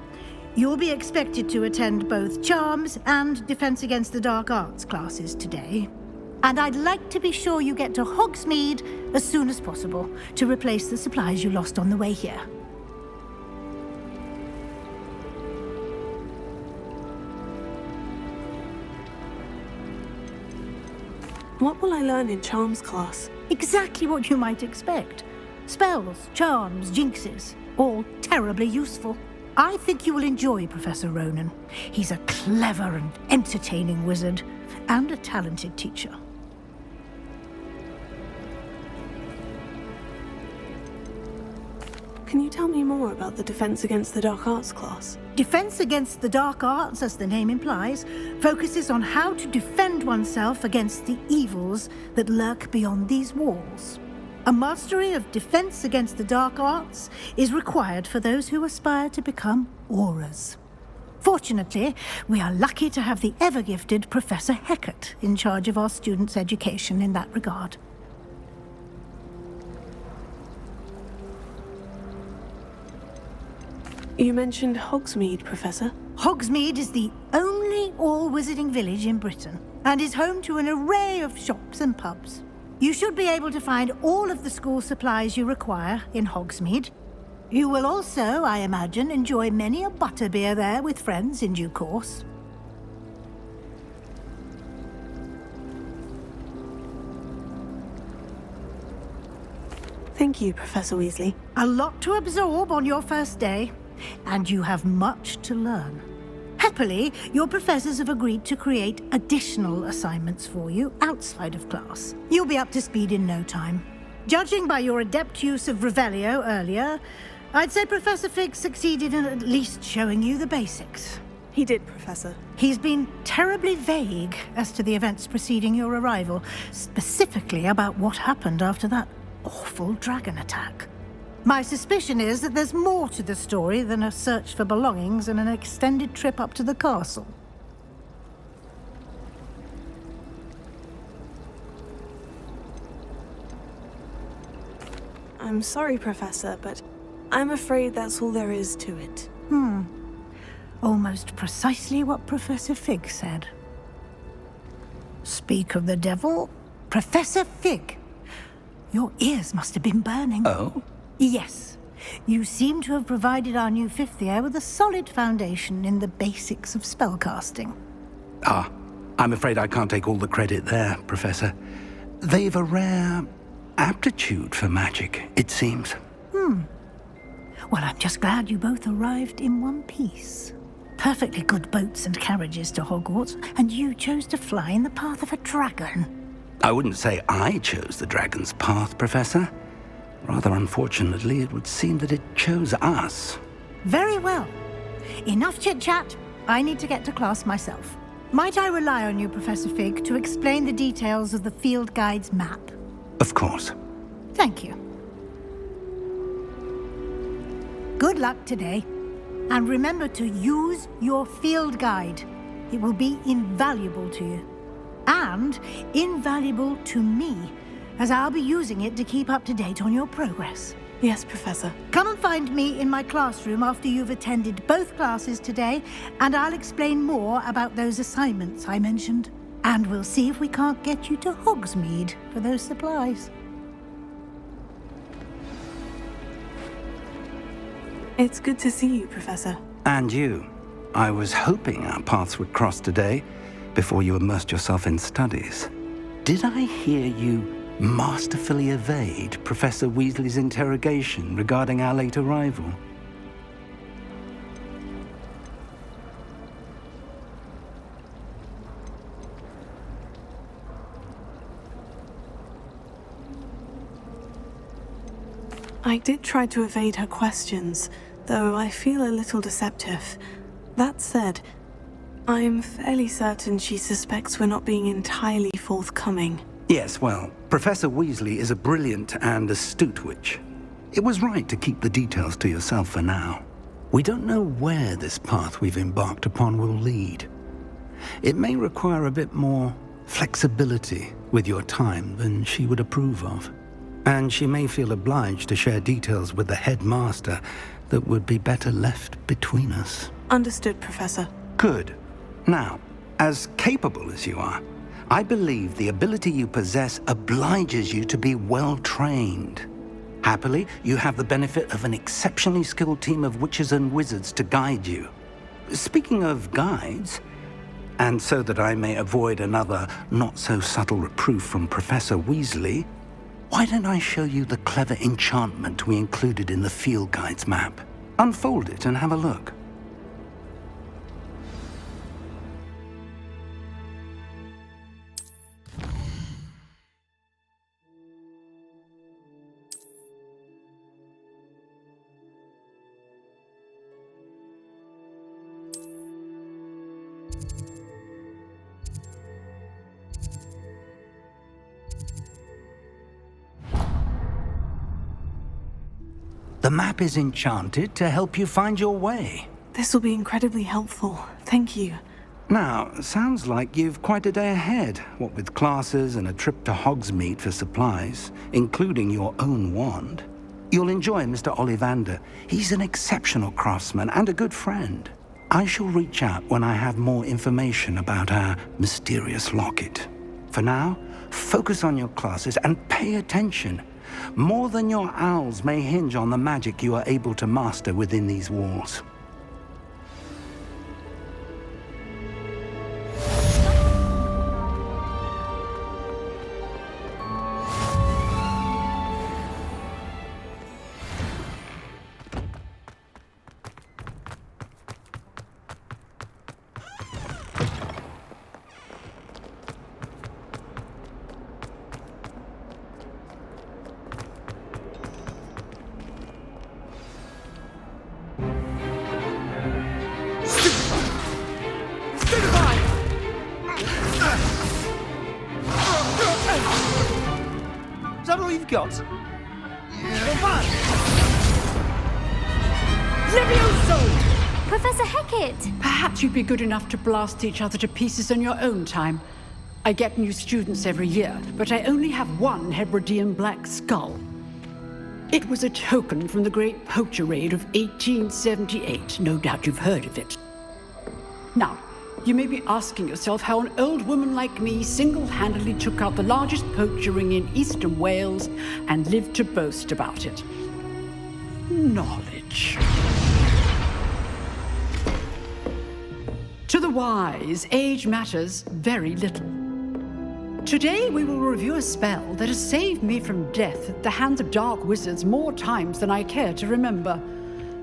H: You'll be expected to attend both Charms and Defense Against the Dark Arts classes today. And I'd like to be sure you get to Hogsmeade as soon as possible to replace the supplies you lost on the way here.
B: What will I learn in Charms class?
H: Exactly what you might expect. Spells, charms, jinxes, all terribly useful. I think you will enjoy Professor Ronan. He's a clever and entertaining wizard, and a talented teacher.
B: Can you tell me more about the Defense Against the Dark Arts class?
H: Defense Against the Dark Arts, as the name implies, focuses on how to defend oneself against the evils that lurk beyond these walls. A mastery of Defense Against the Dark Arts is required for those who aspire to become Aurors. Fortunately, we are lucky to have the ever-gifted Professor Hecat in charge of our students' education in that regard.
B: You mentioned Hogsmeade, Professor.
H: Hogsmeade is the only all-wizarding village in Britain and is home to an array of shops and pubs. You should be able to find all of the school supplies you require in Hogsmeade. You will also, I imagine, enjoy many a butterbeer there with friends in due course.
B: Thank you, Professor Weasley.
H: A lot to absorb on your first day, and you have much to learn. Happily, your professors have agreed to create additional assignments for you outside of class. You'll be up to speed in no time. Judging by your adept use of Revelio earlier, I'd say Professor Fig succeeded in at least showing you the basics.
B: He did, Professor.
H: He's been terribly vague as to the events preceding your arrival, specifically about what happened after that awful dragon attack. My suspicion is that there's more to the story than a search for belongings and an extended trip up to the castle.
B: I'm sorry, Professor, but I'm afraid that's all there is to it.
H: Almost precisely what Professor Fig said. Speak of the devil, Professor Fig. Your ears must have been burning.
C: Oh?
H: Yes. You seem to have provided our new fifth year with a solid foundation in the basics of spellcasting.
C: Ah, I'm afraid I can't take all the credit there, Professor. They've a rare aptitude for magic, it seems.
H: Well, I'm just glad you both arrived in one piece. Perfectly good boats and carriages to Hogwarts, and you chose to fly in the path of a dragon.
C: I wouldn't say I chose the dragon's path, Professor. Rather unfortunately, it would seem that it chose us.
H: Very well. Enough chit-chat. I need to get to class myself. Might I rely on you, Professor Fig, to explain the details of the field guide's map?
C: Of course.
H: Thank you. Good luck today. And remember to use your field guide. It will be invaluable to you. And invaluable to me, as I'll be using it to keep up to date on your progress.
B: Yes, Professor.
H: Come and find me in my classroom after you've attended both classes today, and I'll explain more about those assignments I mentioned. And we'll see if we can't get you to Hogsmeade for those supplies.
B: It's good to see you, Professor.
C: And you. I was hoping our paths would cross today, before you immersed yourself in studies. Did I hear you masterfully evade Professor Weasley's interrogation regarding our late arrival?
B: I did try to evade her questions, though I feel a little deceptive. That said, I'm fairly certain she suspects we're not being entirely forthcoming.
C: Yes, well, Professor Weasley is a brilliant and astute witch. It was right to keep the details to yourself for now. We don't know where this path we've embarked upon will lead. It may require a bit more flexibility with your time than she would approve of. And she may feel obliged to share details with the headmaster that would be better left between us.
B: Understood, Professor.
C: Good. Now, as capable as you are, I believe the ability you possess obliges you to be well-trained. Happily, you have the benefit of an exceptionally skilled team of witches and wizards to guide you. Speaking of guides, and so that I may avoid another not-so-subtle reproof from Professor Weasley, why don't I show you the clever enchantment we included in the field guide's map? Unfold it and have a look. The map is enchanted to help you find your way.
B: This will be incredibly helpful. Thank you.
C: Now, sounds like you've quite a day ahead, what with classes and a trip to Hogsmeade for supplies, including your own wand. You'll enjoy Mr. Ollivander. He's an exceptional craftsman and a good friend. I shall reach out when I have more information about our mysterious locket. For now, focus on your classes and pay attention. More than your owls may hinge on the magic you are able to master within these walls.
L: Is that all you've got?
P: Levioso!
Q: Professor Hecat!
P: Perhaps you'd be good enough to blast each other to pieces on your own time. I get new students every year, but I only have one Hebridean black skull. It was a token from the Great Poacher Raid of 1878. No doubt you've heard of it. Now, you may be asking yourself how an old woman like me single-handedly took out the largest poacher ring in eastern Wales and lived to boast about it. Knowledge. To the wise, age matters very little. Today we will review a spell that has saved me from death at the hands of dark wizards more times than I care to remember.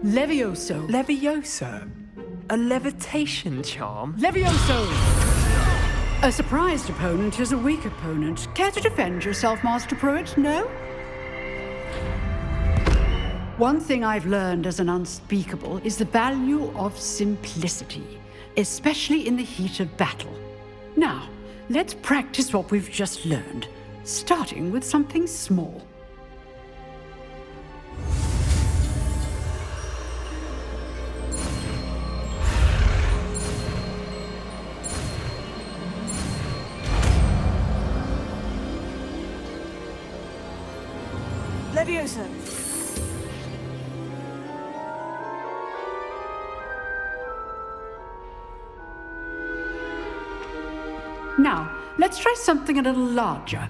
P: Levioso.
L: Levioso? A levitation charm?
P: Levioso! A surprised opponent is a weak opponent. Care to defend yourself, Master Pruitt? No? One thing I've learned as an unspeakable is the value of simplicity, especially in the heat of battle. Now, let's practice what we've just learned, starting with something small.
B: Levioso!
P: Now, let's try something a little larger.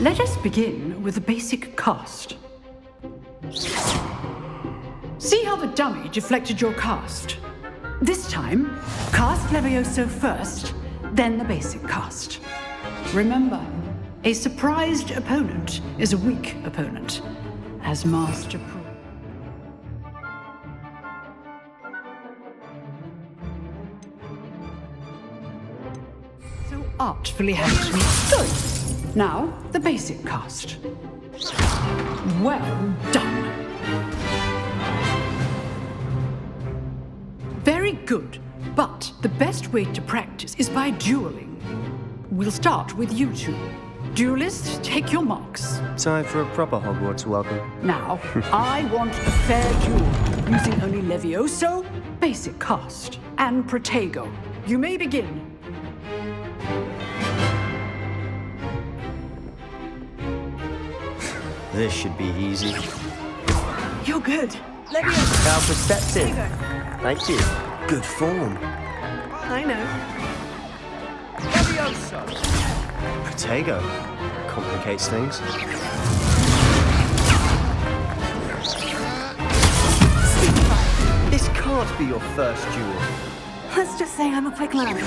P: Let us begin with the basic cast. See how the dummy deflected your cast? This time, cast Levioso first, then the basic cast. Remember, a surprised opponent is a weak opponent, as Master Pruitt. So artfully hands me. Good. Now, the basic cast. Well done. Very good, but the best way to practice is by dueling. We'll start with you two. Duelists, take your marks.
R: Time for a proper Hogwarts welcome.
P: Now, I want a fair duel, using only Levioso, basic cast, and Protego. You may begin.
R: This should be easy.
B: You're good.
R: Levioso. How perceptive. Thank you. Good form.
B: I know.
L: Levioso!
R: Protego. Complicates things. This can't be your first duel.
B: Let's just say I'm a quick learner.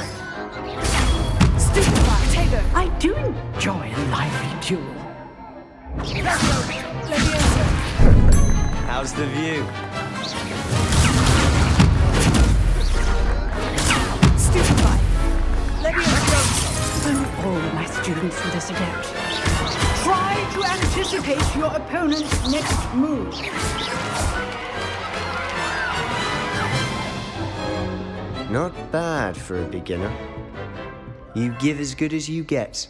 B: Stupefy, Protego!
P: I do enjoy a lively duel.
B: Levioso!
R: How's the view?
B: Stupefy! Levioso!
P: Don't all my students were this adept. Try to anticipate your opponent's next move.
R: Not bad for a beginner. You give as good as you get.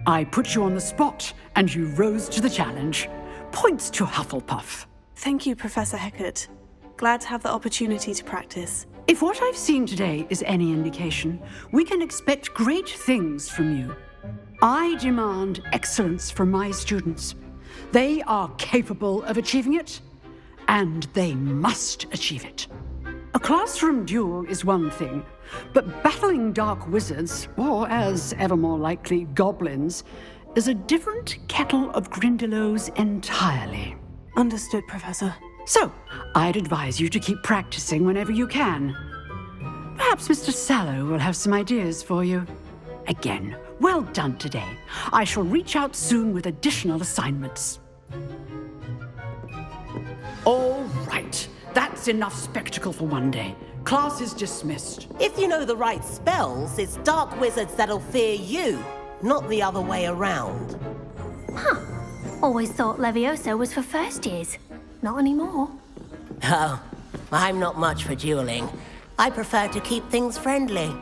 P: I put you on the spot, and you rose to the challenge. Points to Hufflepuff.
B: Thank you, Professor Hecat. Glad to have the opportunity to practice.
P: If what I've seen today is any indication, we can expect great things from you. I demand excellence from my students. They are capable of achieving it, and they must achieve it. A classroom duel is one thing, but battling dark wizards, or as ever more likely, goblins, is a different kettle of Grindylows entirely.
B: Understood, Professor.
P: So, I'd advise you to keep practicing whenever you can. Perhaps Mr. Sallow will have some ideas for you. Again, well done today. I shall reach out soon with additional assignments. All right. That's enough spectacle for one day. Class is dismissed.
N: If you know the right spells, it's dark wizards that'll fear you, not the other way around.
Q: Huh. Always thought Leviosa was for first years. Not anymore.
N: Oh, I'm not much for dueling. I prefer to keep things friendly.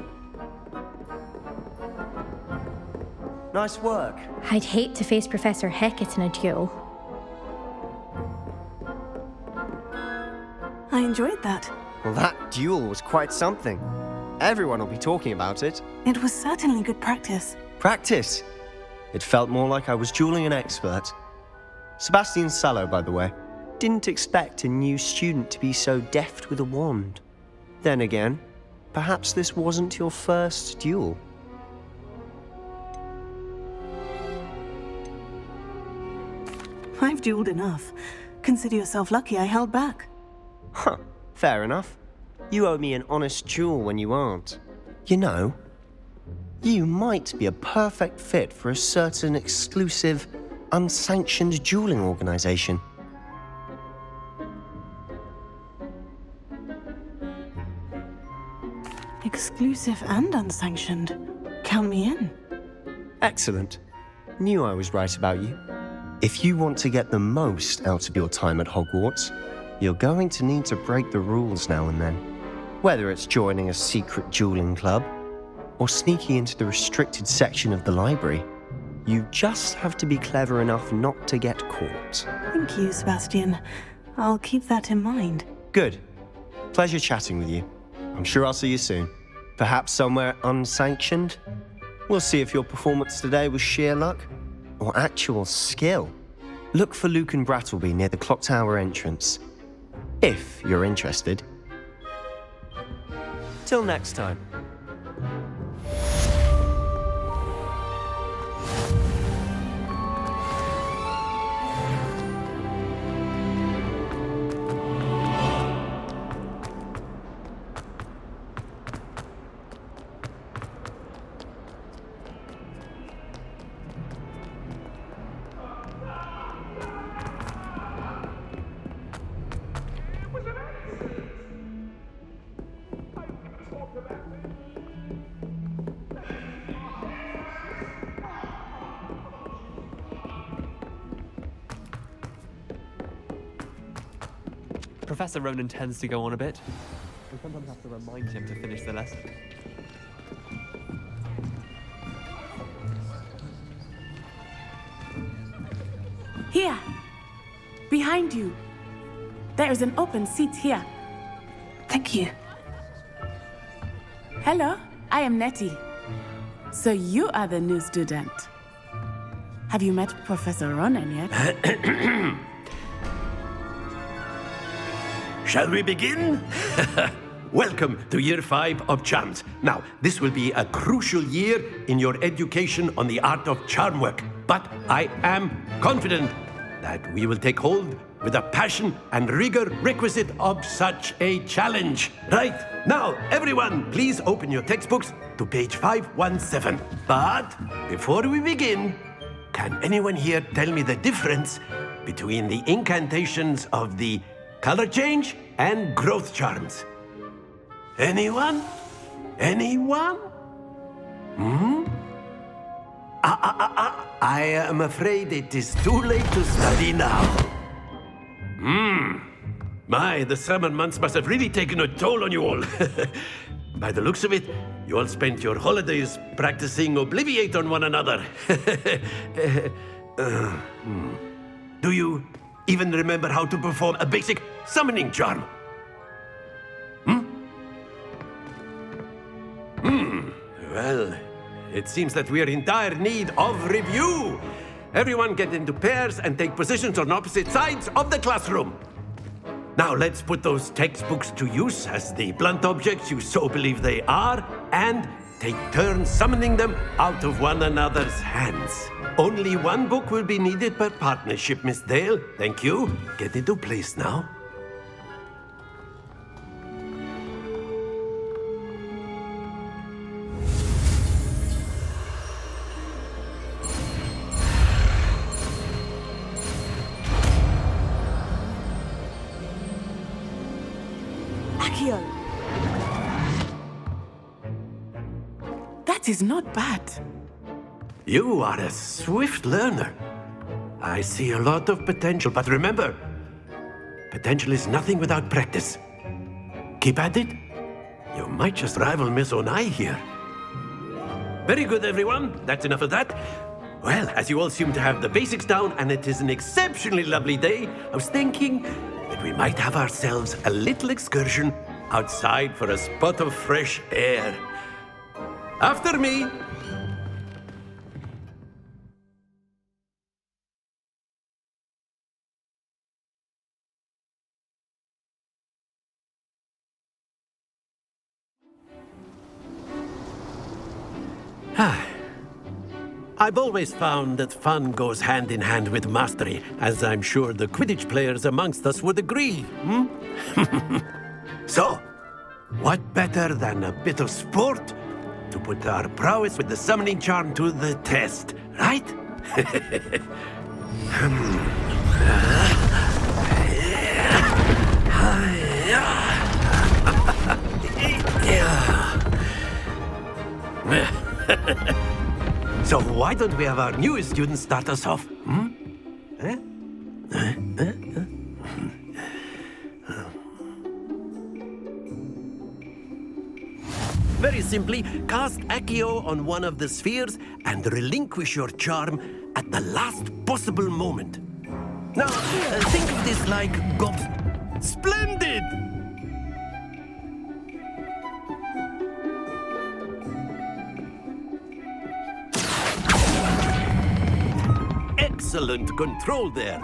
R: Nice work.
S: I'd hate to face Professor Hecat in a duel.
B: I enjoyed that.
R: Well, that duel was quite something. Everyone will be talking about it.
B: It was certainly good practice.
R: Practice? It felt more like I was dueling an expert. Sebastian Sallow, by the way. Didn't expect a new student to be so deft with a wand. Then again, perhaps this wasn't your first duel.
B: I've dueled enough. Consider yourself lucky I held back.
R: Huh, fair enough. You owe me an honest duel when you aren't. You know, you might be a perfect fit for a certain exclusive, unsanctioned dueling organization.
B: Exclusive and unsanctioned. Count me in.
R: Excellent. Knew I was right about you. If you want to get the most out of your time at Hogwarts, you're going to need to break the rules now and then. Whether it's joining a secret dueling club, or sneaking into the restricted section of the library, you just have to be clever enough not to get caught.
B: Thank you, Sebastian. I'll keep that in mind.
R: Good. Pleasure chatting with you. I'm sure I'll see you soon. Perhaps somewhere unsanctioned? We'll see if your performance today was sheer luck or actual skill. Look for Luke and Brattleby near the clock tower entrance, if you're interested. Till next time.
K: Professor Ronan tends to go on a bit. We sometimes have to remind him to finish the lesson.
T: Here! Behind you! There is an open seat here.
B: Thank you.
T: Hello, I am Nettie. So you are the new student. Have you met Professor Ronan yet?
G: Shall we begin? Welcome to Year 5 of Charms. Now, this will be a crucial year in your education on the art of charm work, but I am confident that we will take hold with the passion and rigor requisite of such a challenge. Right, now, everyone, please open your textbooks to page 517. But before we begin, can anyone here tell me the difference between the incantations of the color change and growth charms? Anyone? Anyone? I am afraid it is too late to study now. My, the summer months must have really taken a toll on you all. By the looks of it,
F: You all spent your holidays practicing Obliviate on one another. Do you even remember how to perform a basic summoning charm? Well, it seems that we are in dire need of review. Everyone get into pairs and take positions on opposite sides of the classroom. Now let's put those textbooks to use as the blunt objects you so believe they are, and take turns summoning them out of one another's hands. Only one book will be needed per partnership, Miss Dale. Thank you. Get into place now.
T: That is not bad.
F: You are a swift learner. I see a lot of potential, but remember, potential is nothing without practice. Keep at it. You might just rival Miss Onai here. Very good, everyone. That's enough of that. Well, as you all seem to have the basics down, and it is an exceptionally lovely day, I was thinking that we might have ourselves a little excursion outside for a spot of fresh air. After me. I've always found that fun goes hand in hand with mastery, as I'm sure the Quidditch players amongst us would agree. So, what better than a bit of sport to put our prowess with the summoning charm to the test, right? So why don't we have our newest student start us off? Very simply, cast Accio on one of the spheres and relinquish your charm at the last possible moment. Now, think of this like Splendid! Excellent control there.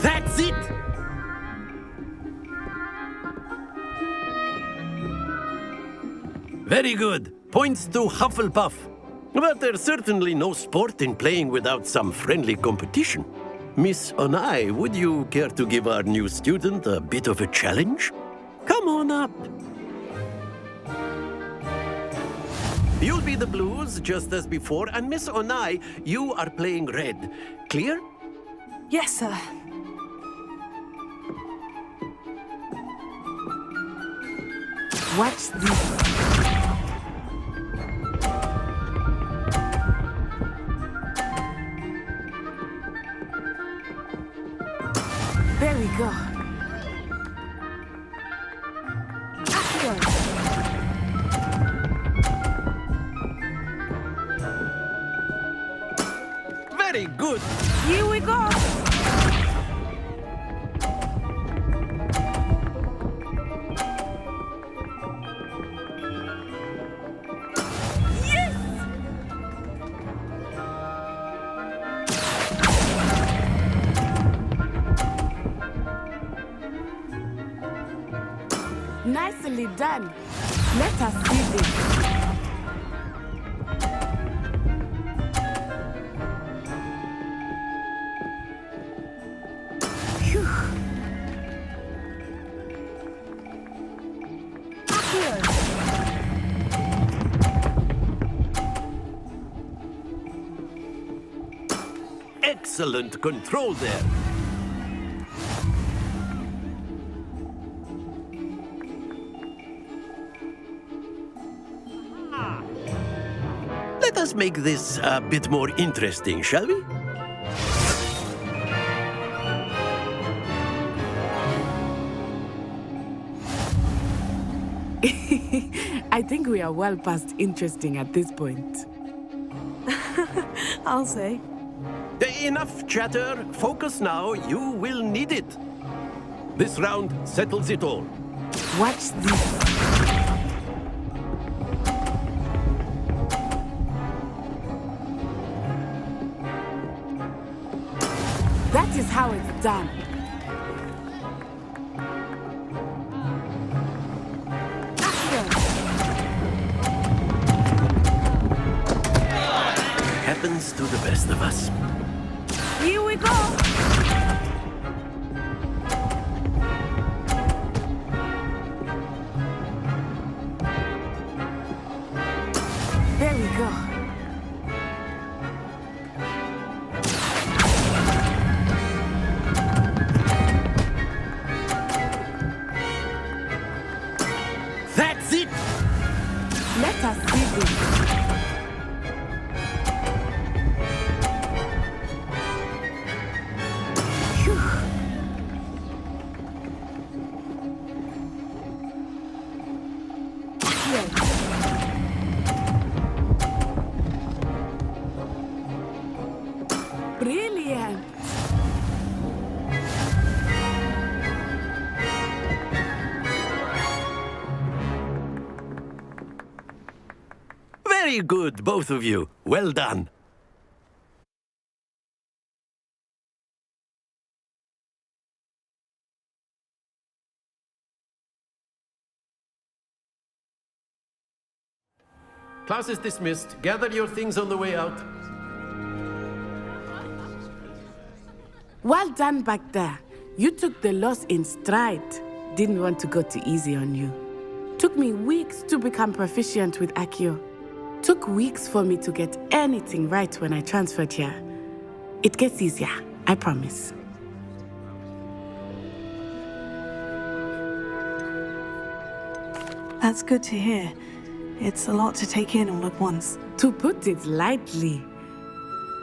F: That's it! Very good. Points to Hufflepuff. But there's certainly no sport in playing without some friendly competition. Miss Onai, would you care to give our new student a bit of a challenge? Come on up. You'll be the blues, just as before, and Miss Onai, you are playing red. Clear?
B: Yes, sir.
T: Watch this. There we go.
F: Very good.
T: Here we go. Nicely done. Let us see this. Phew. Here.
F: Excellent control there. Let us make this a bit more interesting, shall we?
T: I think we are well past interesting at this point.
B: I'll say.
F: Enough chatter. Focus now. You will need it. This round settles it all.
T: Watch this. That is how it's done.
F: Happens to the best of us.
T: Here we go. There we go.
F: That's it!
T: Let us see this. Brilliant!
F: Very good, both of you. Well done. Class is dismissed. Gather your things on the way out.
T: Well done back there. You took the loss in stride. Didn't want to go too easy on you. Took me weeks to become proficient with Accio. Took weeks for me to get anything right when I transferred here. It gets easier, I promise.
B: That's good to hear. It's a lot to take in all at once.
T: To put it lightly,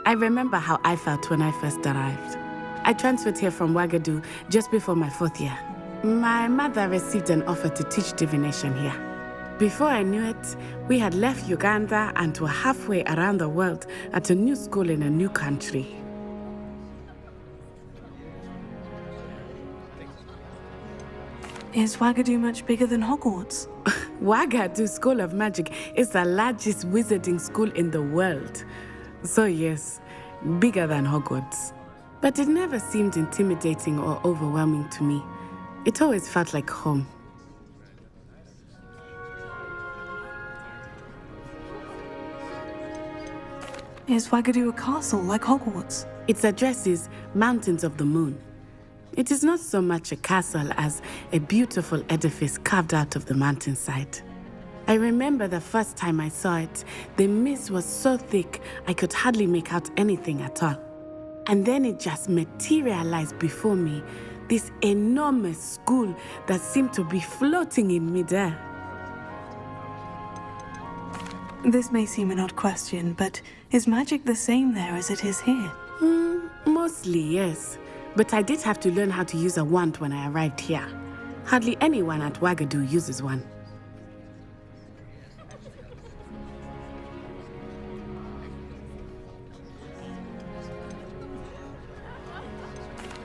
T: I remember how I felt when I first arrived. I transferred here from Wagadu just before my 4th year. My mother received an offer to teach divination here. Before I knew it, we had left Uganda and were halfway around the world at a new school in a new country.
B: Is Wagadu much bigger than Hogwarts?
T: Wagadu School of Magic is the largest wizarding school in the world. So yes, bigger than Hogwarts. But it never seemed intimidating or overwhelming to me. It always felt like home.
B: Is Wagadu a castle like Hogwarts?
T: Its address is Mountains of the Moon. It is not so much a castle as a beautiful edifice carved out of the mountainside. I remember the first time I saw it, the mist was so thick I could hardly make out anything at all. And then it just materialized before me, this enormous school that seemed to be floating in midair.
B: This may seem an odd question, but is magic the same there as it is here?
T: Mostly, yes. But I did have to learn how to use a wand when I arrived here. Hardly anyone at Wagadu uses one.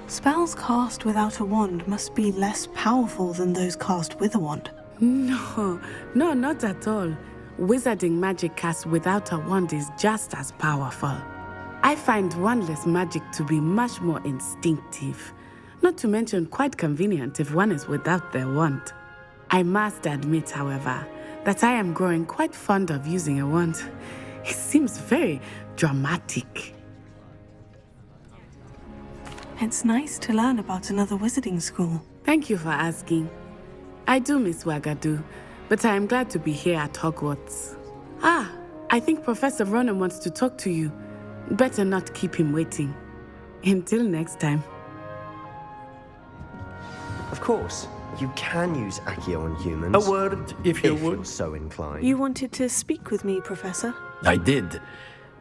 B: Spells cast without a wand must be less powerful than those cast with a wand.
T: No, not at all. Wizarding magic cast without a wand is just as powerful. I find wandless magic to be much more instinctive. Not to mention quite convenient if one is without their wand. I must admit, however, that I am growing quite fond of using a wand. It seems very dramatic.
B: It's nice to learn about another wizarding school.
T: Thank you for asking. I do miss Wagadu, but I am glad to be here at Hogwarts. I think Professor Ronan wants to talk to you. Better not keep him waiting. Until next time.
R: Of course, you can use Accio on humans.
F: A word, if you would.
R: You're so inclined.
B: You wanted to speak with me, Professor?
F: I did.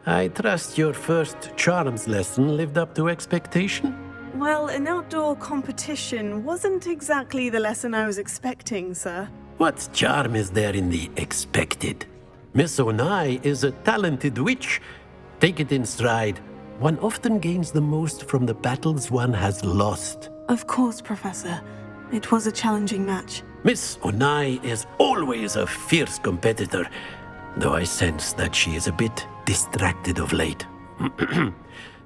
F: I trust your first charms lesson lived up to expectation?
B: Well, an outdoor competition wasn't exactly the lesson I was expecting, sir.
F: What charm is there in the expected? Miss Onai is a talented witch. Take it in stride. One often gains the most from the battles one has lost.
B: Of course, Professor. It was a challenging match.
F: Miss Onai is always a fierce competitor, though I sense that she is a bit distracted of late.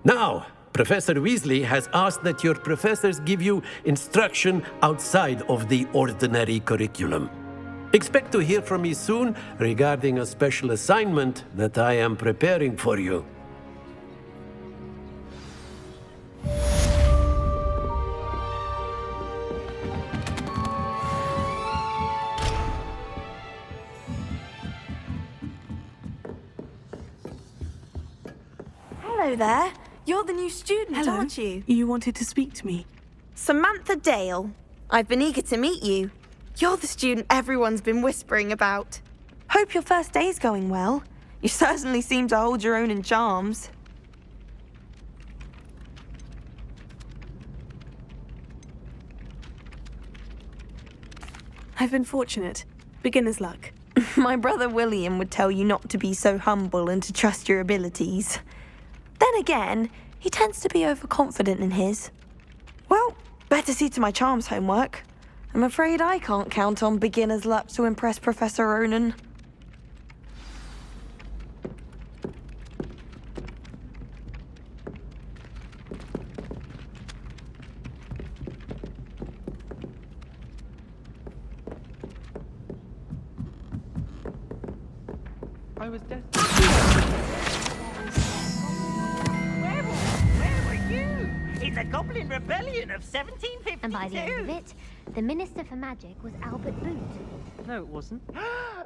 F: Now, Professor Weasley has asked that your professors give you instruction outside of the ordinary curriculum. Expect to hear from me soon regarding a special assignment that I am preparing for you.
J: Hello there. You're the new student, aren't you?
B: You wanted to speak to me.
J: Samantha Dale. I've been eager to meet you. You're the student everyone's been whispering about. Hope your first day's going well. You certainly seem to hold your own in charms.
B: I've been fortunate. Beginner's luck.
J: My brother William would tell you not to be so humble and to trust your abilities. Then again, he tends to be overconfident in his. Well, better see to my charms homework. I'm afraid I can't count on beginner's luck to impress Professor Ronan.
K: I was dead.
U: Where were you? In the Goblin Rebellion of 1752.
Q: And by the end of it, the Minister for Magic was Albert Boot.
K: No, it wasn't.
U: Oh!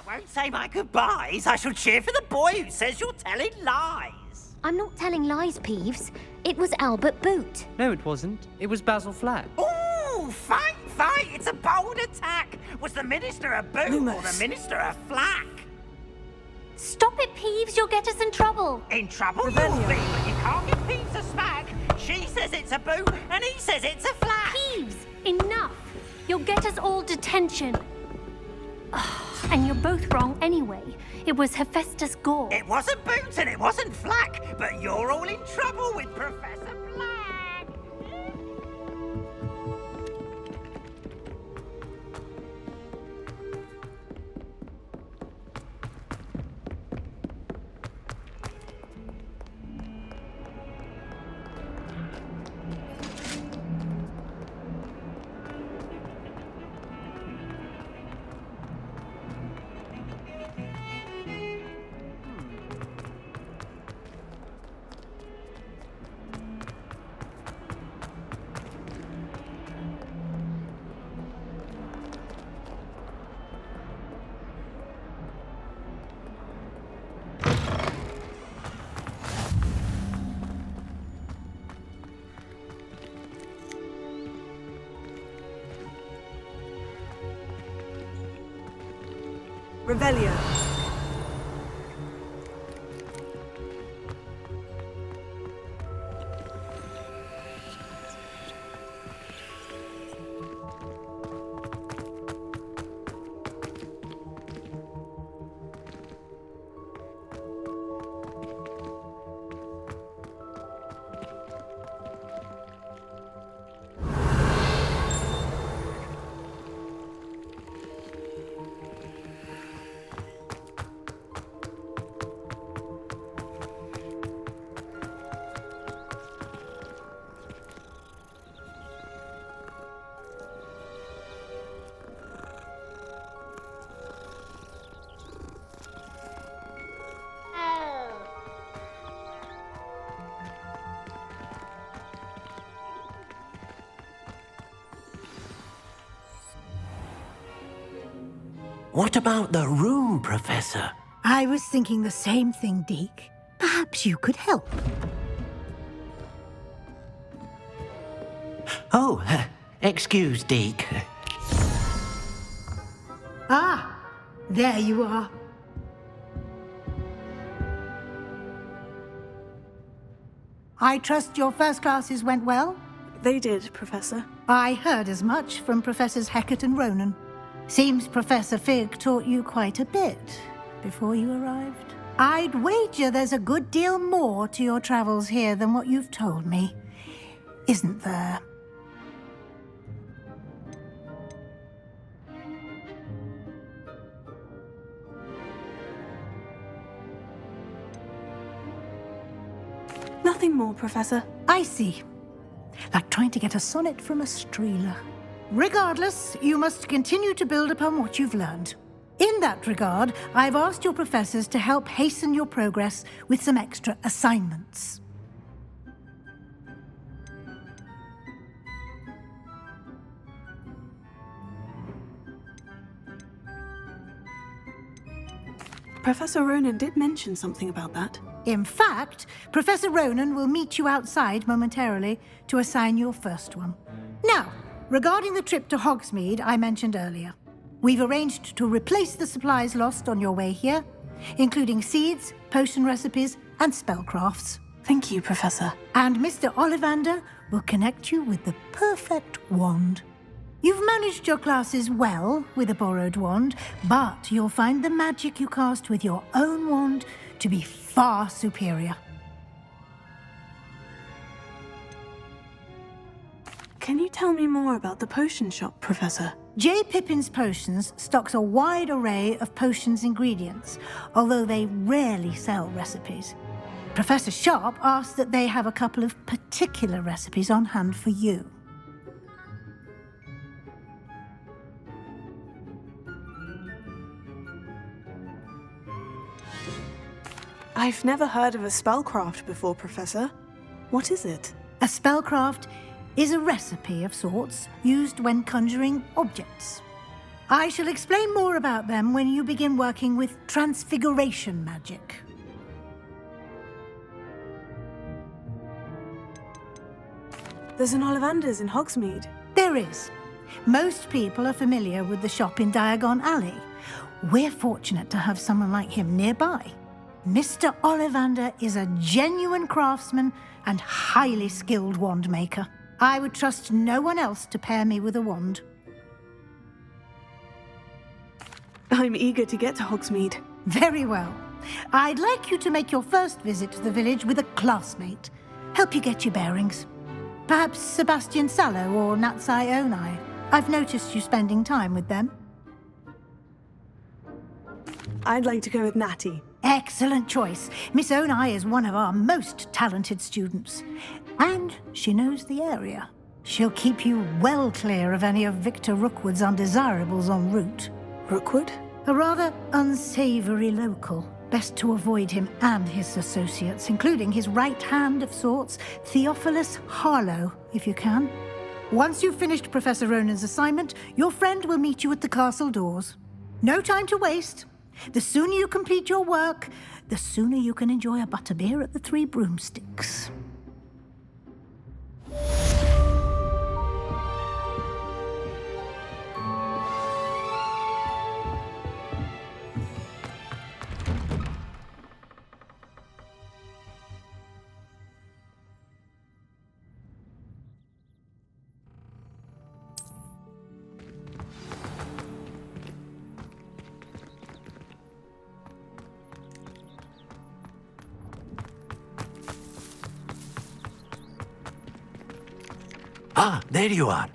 U: I won't say my goodbyes. I shall cheer for the boy who says you're telling lies.
Q: I'm not telling lies, Peeves. It was Albert Boot.
K: No, it wasn't. It was Basil Flack.
U: Ooh, fight! It's a bold attack. Was the Minister a boot or the Minister a flack?
Q: Stop it, Peeves. You'll get us in trouble.
U: In trouble you'll be, but you can't give Peeves a smack. She says it's a boot and he says it's a flack.
Q: Peeves, enough. You'll get us all detention. And you're both wrong anyway. It was Hephaestus Gore.
U: It wasn't Boots and it wasn't Flack, but you're all in trouble with Professor Black.
B: Revelio.
I: What about the room, Professor?
H: I was thinking the same thing, Deke. Perhaps you could help.
I: Oh, excuse, Deke.
H: Ah, there you are. I trust your first classes went well?
B: They did, Professor.
H: I heard as much from Professors Hecat and Ronan. Seems Professor Fig taught you quite a bit before you arrived. I'd wager there's a good deal more to your travels here than what you've told me. Isn't there?
B: Nothing more, Professor.
H: I see. Like trying to get a sonnet from a streeler. Regardless, you must continue to build upon what you've learned. In that regard, I've asked your professors to help hasten your progress with some extra assignments.
B: Professor Ronan did mention something about that.
H: In fact, Professor Ronan will meet you outside momentarily to assign your first one. Now, regarding the trip to Hogsmeade I mentioned earlier, we've arranged to replace the supplies lost on your way here, including seeds, potion recipes, and spellcrafts.
B: Thank you, Professor.
H: And Mr. Ollivander will connect you with the perfect wand. You've managed your classes well with a borrowed wand, but you'll find the magic you cast with your own wand to be far superior.
B: Can you tell me more about the potion shop, Professor?
H: J. Pippin's Potions stocks a wide array of potions ingredients, although they rarely sell recipes. Professor Sharp asks that they have a couple of particular recipes on hand for you.
B: I've never heard of a spellcraft before, Professor. What is it?
H: A spellcraft is a recipe of sorts used when conjuring objects. I shall explain more about them when you begin working with transfiguration magic.
B: There's an Ollivander's in Hogsmeade.
H: There is. Most people are familiar with the shop in Diagon Alley. We're fortunate to have someone like him nearby. Mr. Ollivander is a genuine craftsman and highly skilled wand maker. I would trust no one else to pair me with a wand.
B: I'm eager to get to Hogsmeade.
H: Very well. I'd like you to make your first visit to the village with a classmate. Help you get your bearings. Perhaps Sebastian Sallow or Natsai Onai. I've noticed you spending time with them.
B: I'd like to go with Natty.
H: Excellent choice. Miss Onai is one of our most talented students. And she knows the area. She'll keep you well clear of any of Victor Rookwood's undesirables en route.
B: Rookwood?
H: A rather unsavory local. Best to avoid him and his associates, including his right hand of sorts, Theophilus Harlow, if you can. Once you've finished Professor Ronan's assignment, your friend will meet you at the castle doors. No time to waste. The sooner you complete your work, the sooner you can enjoy a butterbeer at the Three Broomsticks.
F: Ah, there you are.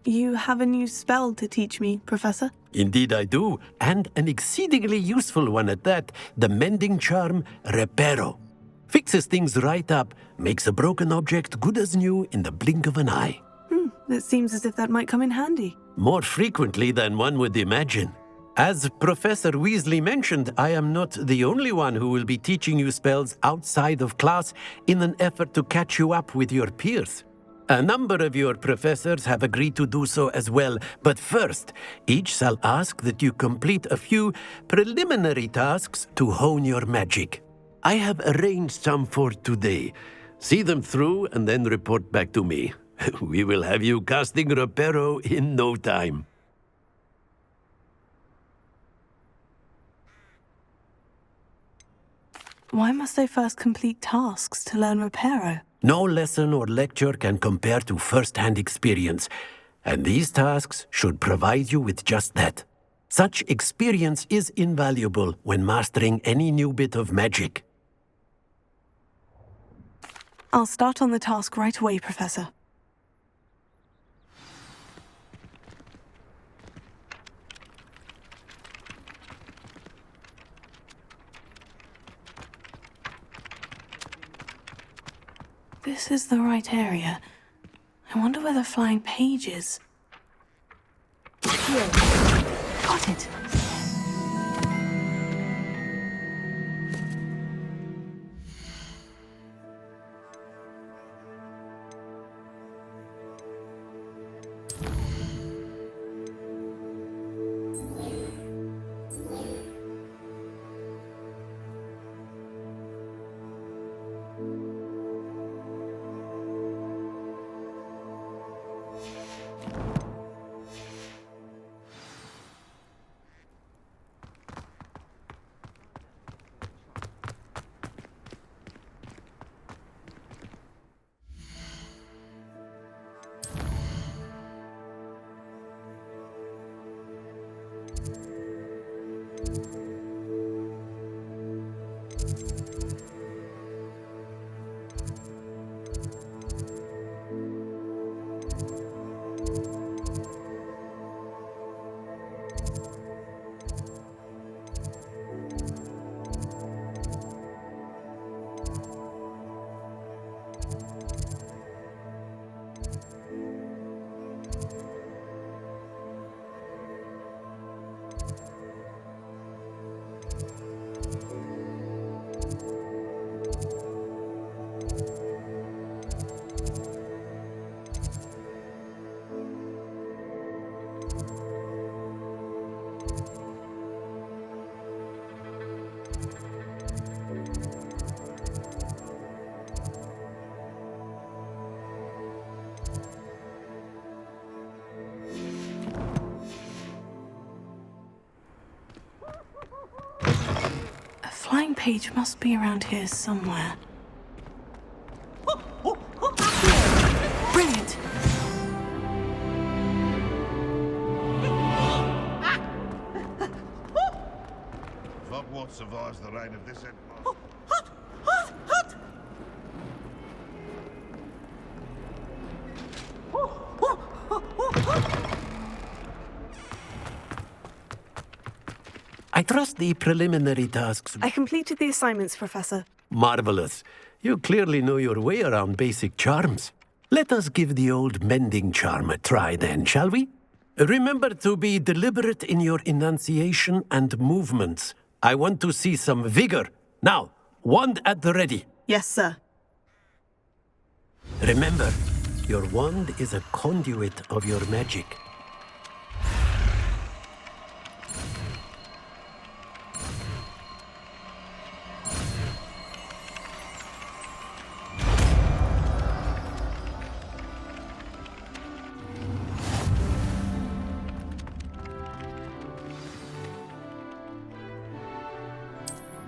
B: You have a new spell to teach me, Professor?
F: Indeed I do, and an exceedingly useful one at that, the mending charm Reparo. Fixes things right up, makes a broken object good as new in the blink of an eye.
B: It seems as if that might come in handy.
F: More frequently than one would imagine. As Professor Weasley mentioned, I am not the only one who will be teaching you spells outside of class in an effort to catch you up with your peers. A number of your professors have agreed to do so as well, but first, each shall ask that you complete a few preliminary tasks to hone your magic. I have arranged some for today. See them through and then report back to me. We will have you casting Reparo in no time.
B: Why must I first complete tasks to learn Reparo?
F: No lesson or lecture can compare to first-hand experience, and these tasks should provide you with just that. Such experience is invaluable when mastering any new bit of magic.
B: I'll start on the task right away, Professor. This is the right area. I wonder where the flying page is. Here. Got it. Flying page must be around here somewhere. Brilliant!
E: Hogwarts survives the reign of this headmaster.
F: I trust the preliminary tasks.
B: I completed the assignments, Professor.
F: Marvelous. You clearly know your way around basic charms. Let us give the old mending charm a try then, shall we? Remember to be deliberate in your enunciation and movements. I want to see some vigor. Now, wand at the ready.
B: Yes, sir.
F: Remember, your wand is a conduit of your magic.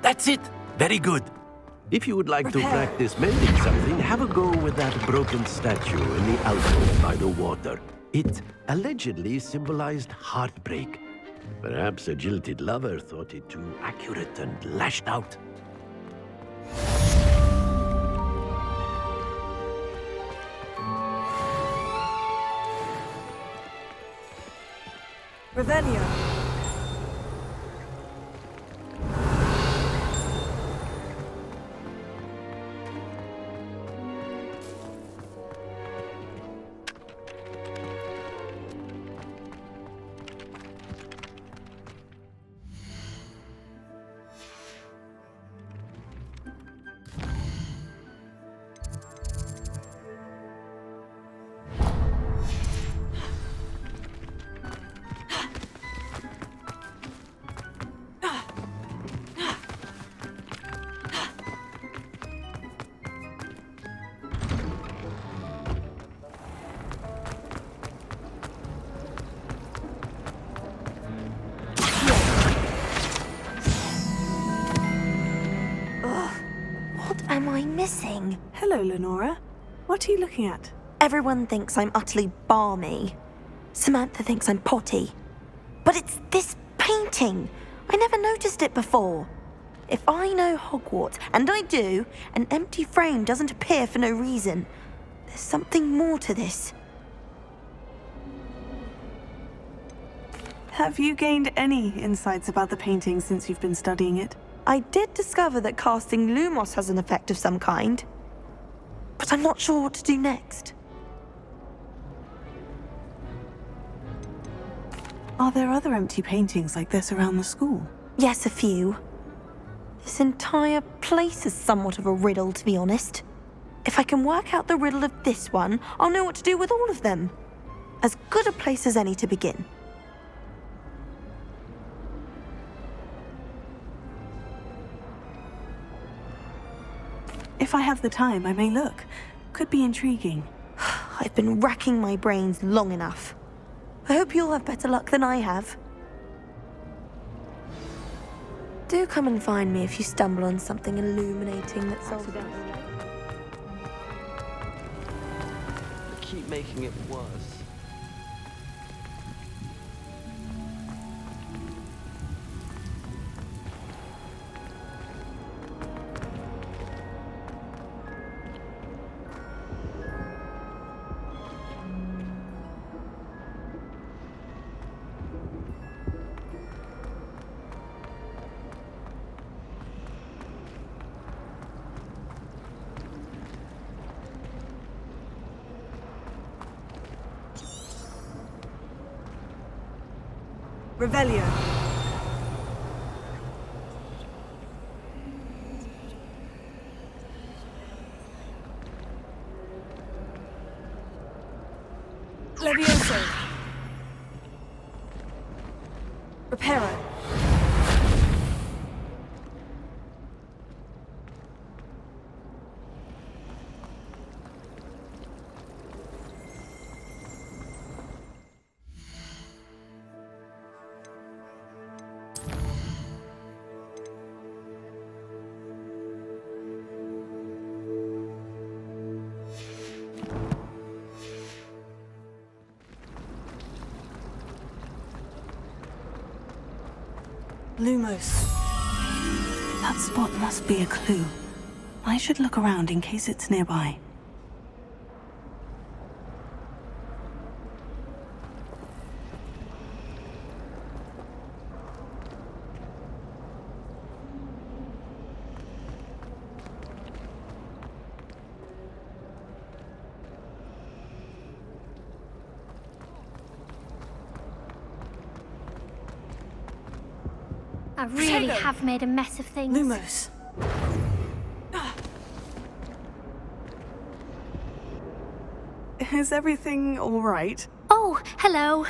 F: That's it! Very good. If you would like to practice mending something, have a go with that broken statue in the alcove by the water. It allegedly symbolized heartbreak. Perhaps a jilted lover thought it too accurate and lashed out.
B: Revelio.
J: missing?
B: Hello, Lenora. What are you looking at?
J: Everyone thinks I'm utterly balmy. Samantha thinks I'm potty. But it's this painting. I never noticed it before. If I know Hogwarts, and I do, an empty frame doesn't appear for no reason. There's something more to this.
B: Have you gained any insights about the painting since you've been studying it?
J: I did discover that casting Lumos has an effect of some kind. But I'm not sure what to do next.
B: Are there other empty paintings like this around the school?
J: Yes, a few. This entire place is somewhat of a riddle, to be honest. If I can work out the riddle of this one, I'll know what to do with all of them. As good a place as any to begin.
B: If I have the time, I may look. Could be intriguing.
J: I've been racking my brains long enough. I hope you'll have better luck than I have. Do come and find me if you stumble on something illuminating that solves it.
K: Keep making it worse.
B: Revelio. Levioso. Reparo. Lumos. That spot must be a clue. I should look around in case it's nearby.
Q: I really have made a mess of things.
B: Lumos. Is everything all right?
Q: Oh, hello.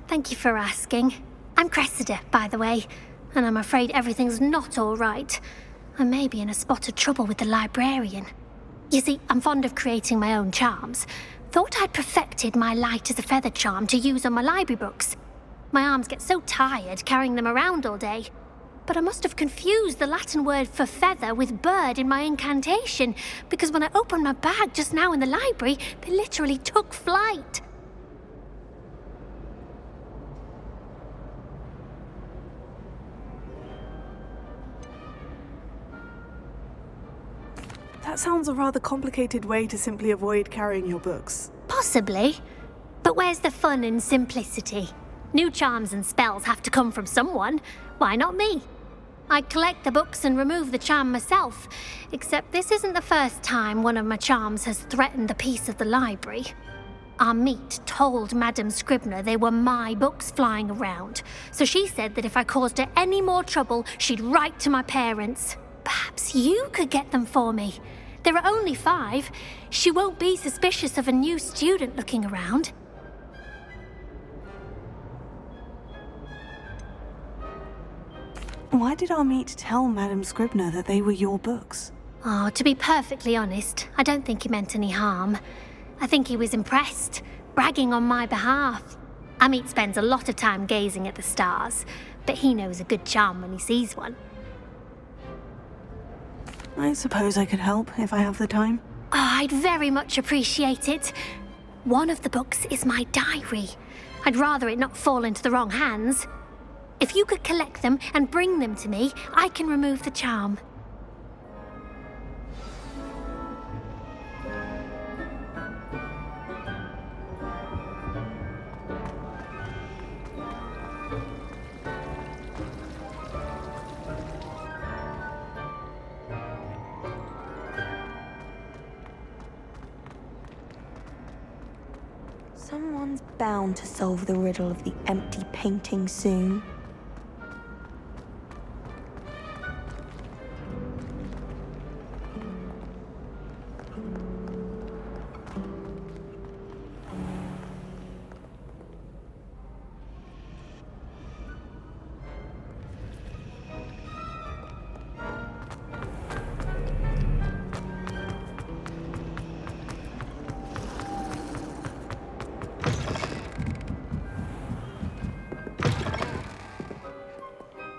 Q: Thank you for asking. I'm Cressida, by the way, and I'm afraid everything's not all right. I may be in a spot of trouble with the librarian. You see, I'm fond of creating my own charms. Thought I'd perfected my light as a feather charm to use on my library books. My arms get so tired carrying them around all day. But I must have confused the Latin word for feather with bird in my incantation, because when I opened my bag just now in the library, they literally took flight.
B: That sounds a rather complicated way to simply avoid carrying your books.
Q: Possibly. But where's the fun in simplicity? New charms and spells have to come from someone. Why not me? I collect the books and remove the charm myself, except this isn't the first time one of my charms has threatened the peace of the library. Our meet told Madame Scribner they were my books flying around, so she said that if I caused her any more trouble, she'd write to my parents. Perhaps you could get them for me. There are only 5. She won't be suspicious of a new student looking around.
B: Why did our meet tell Madame Scribner that they were your books?
Q: Oh, to be perfectly honest, I don't think he meant any harm. I think he was impressed, bragging on my behalf. Amit spends a lot of time gazing at the stars, but he knows a good charm when he sees one.
B: I suppose I could help if I have the time.
Q: Oh, I'd very much appreciate it. One of the books is my diary. I'd rather it not fall into the wrong hands. If you could collect them and bring them to me, I can remove the charm.
J: Someone's bound to solve the riddle of the empty painting soon.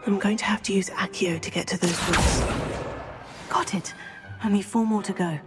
B: I'm going to have to use Accio to get to those books. Got it. Only 4 more to go.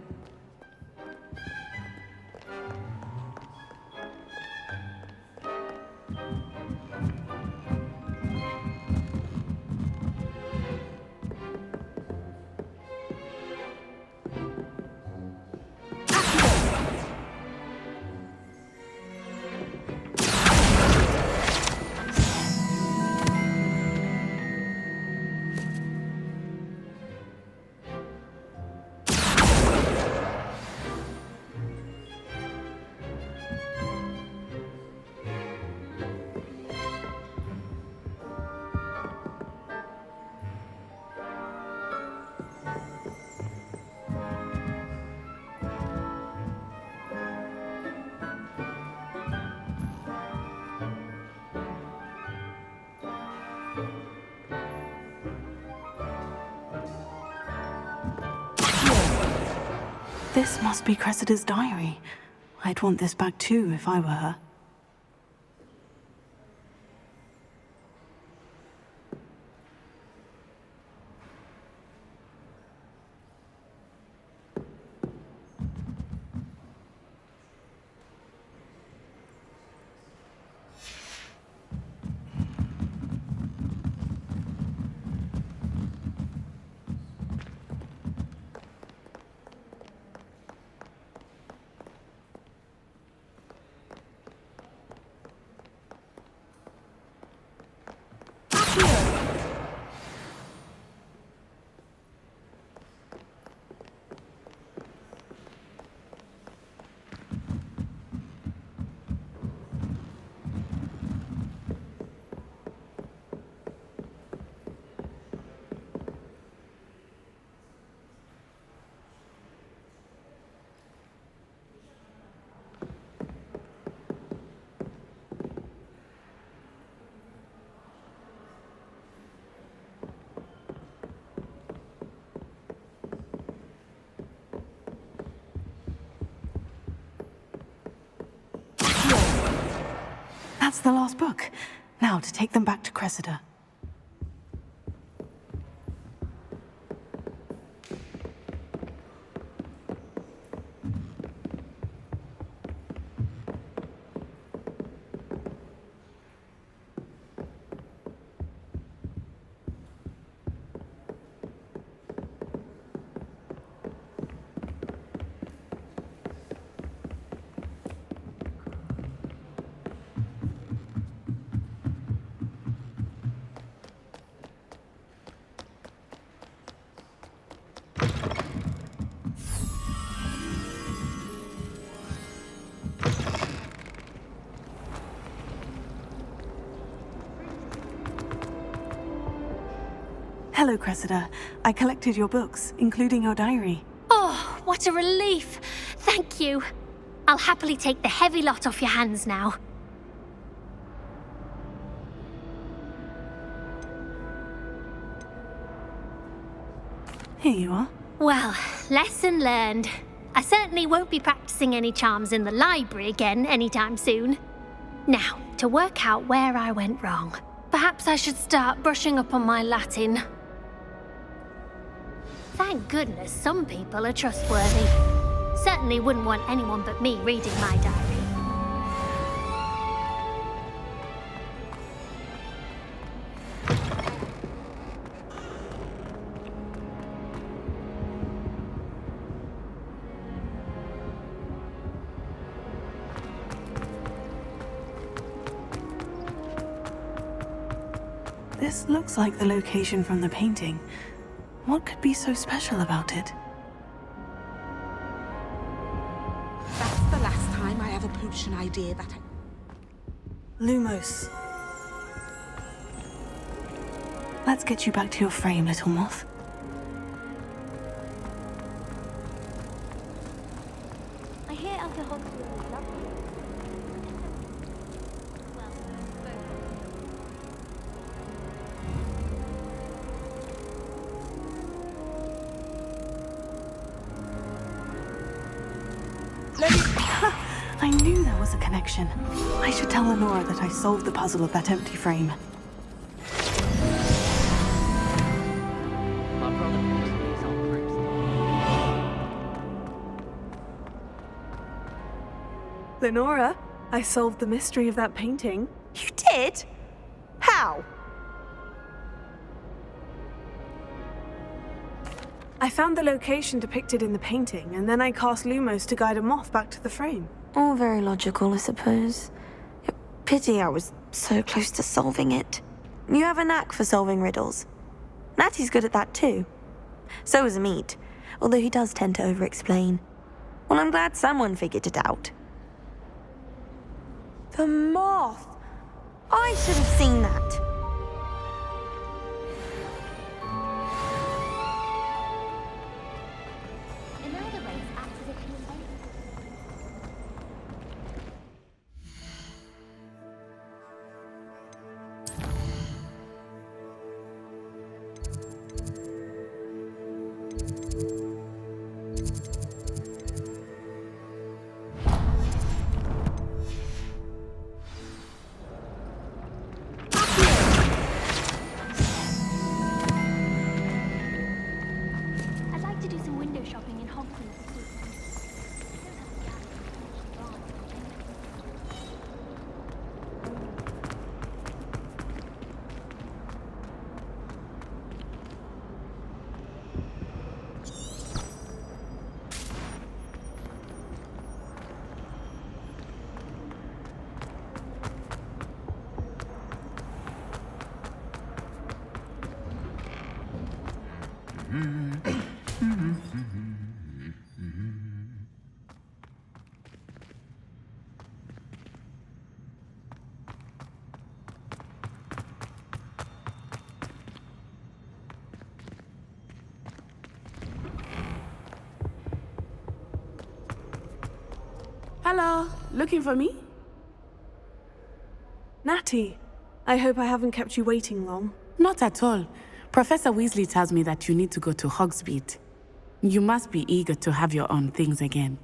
B: This must be Cressida's diary. I'd want this back too if I were her. That's the last book. Now to take them back to Cressida. Hello, Cressida. I collected your books, including your diary.
Q: Oh, what a relief. Thank you. I'll happily take the heavy lot off your hands now.
B: Here you are.
Q: Well, lesson learned. I certainly won't be practicing any charms in the library again anytime soon. Now, to work out where I went wrong. Perhaps I should start brushing up on my Latin. Thank goodness some people are trustworthy. Certainly wouldn't want anyone but me reading my diary.
B: This looks like the location from the painting. What could be so special about it?
D: That's the last time I have a potion idea that I...
B: Lumos. Let's get you back to your frame, little moth.
M: I hear Elder Hogsmeade is lovely.
B: I knew there was a connection. I should tell Lenora that I solved the puzzle of that empty frame. Lenora, I solved the mystery of that painting.
J: You did? How?
B: I found the location depicted in the painting, and then I cast Lumos to guide a moth back to the frame.
J: All very logical, I suppose. Pity I was so close to solving it. You have a knack for solving riddles. Natty's good at that too. So is Amit, although he does tend to over-explain. Well, I'm glad someone figured it out. The moth! I should have seen that.
Q: I'd like to do some window shopping in Hogsmeade this weekend.
T: Hello, looking for me?
B: Natty, I hope I haven't kept you waiting long.
T: Not at all. Professor Weasley tells me that you need to go to Hogsmeade. You must be eager to have your own things again.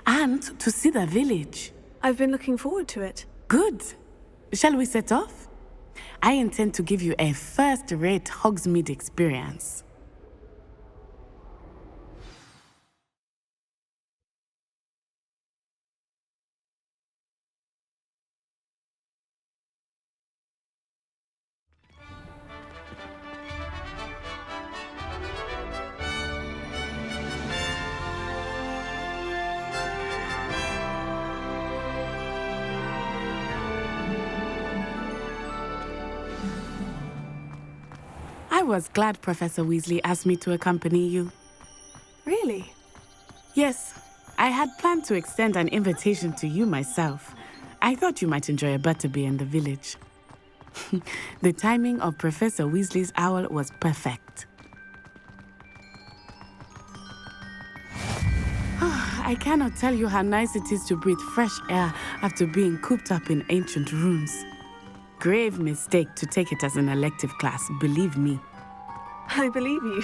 T: And to see the village.
B: I've been looking forward to it.
T: Good. Shall we set off? I intend to give you a first-rate Hogsmeade experience. I was glad Professor Weasley asked me to accompany you.
B: Really?
T: Yes. I had planned to extend an invitation to you myself. I thought you might enjoy a butterbeer in the village. The timing of Professor Weasley's owl was perfect. I cannot tell you how nice it is to breathe fresh air after being cooped up in ancient rooms. Grave mistake to take it as an elective class, believe me.
B: I believe you.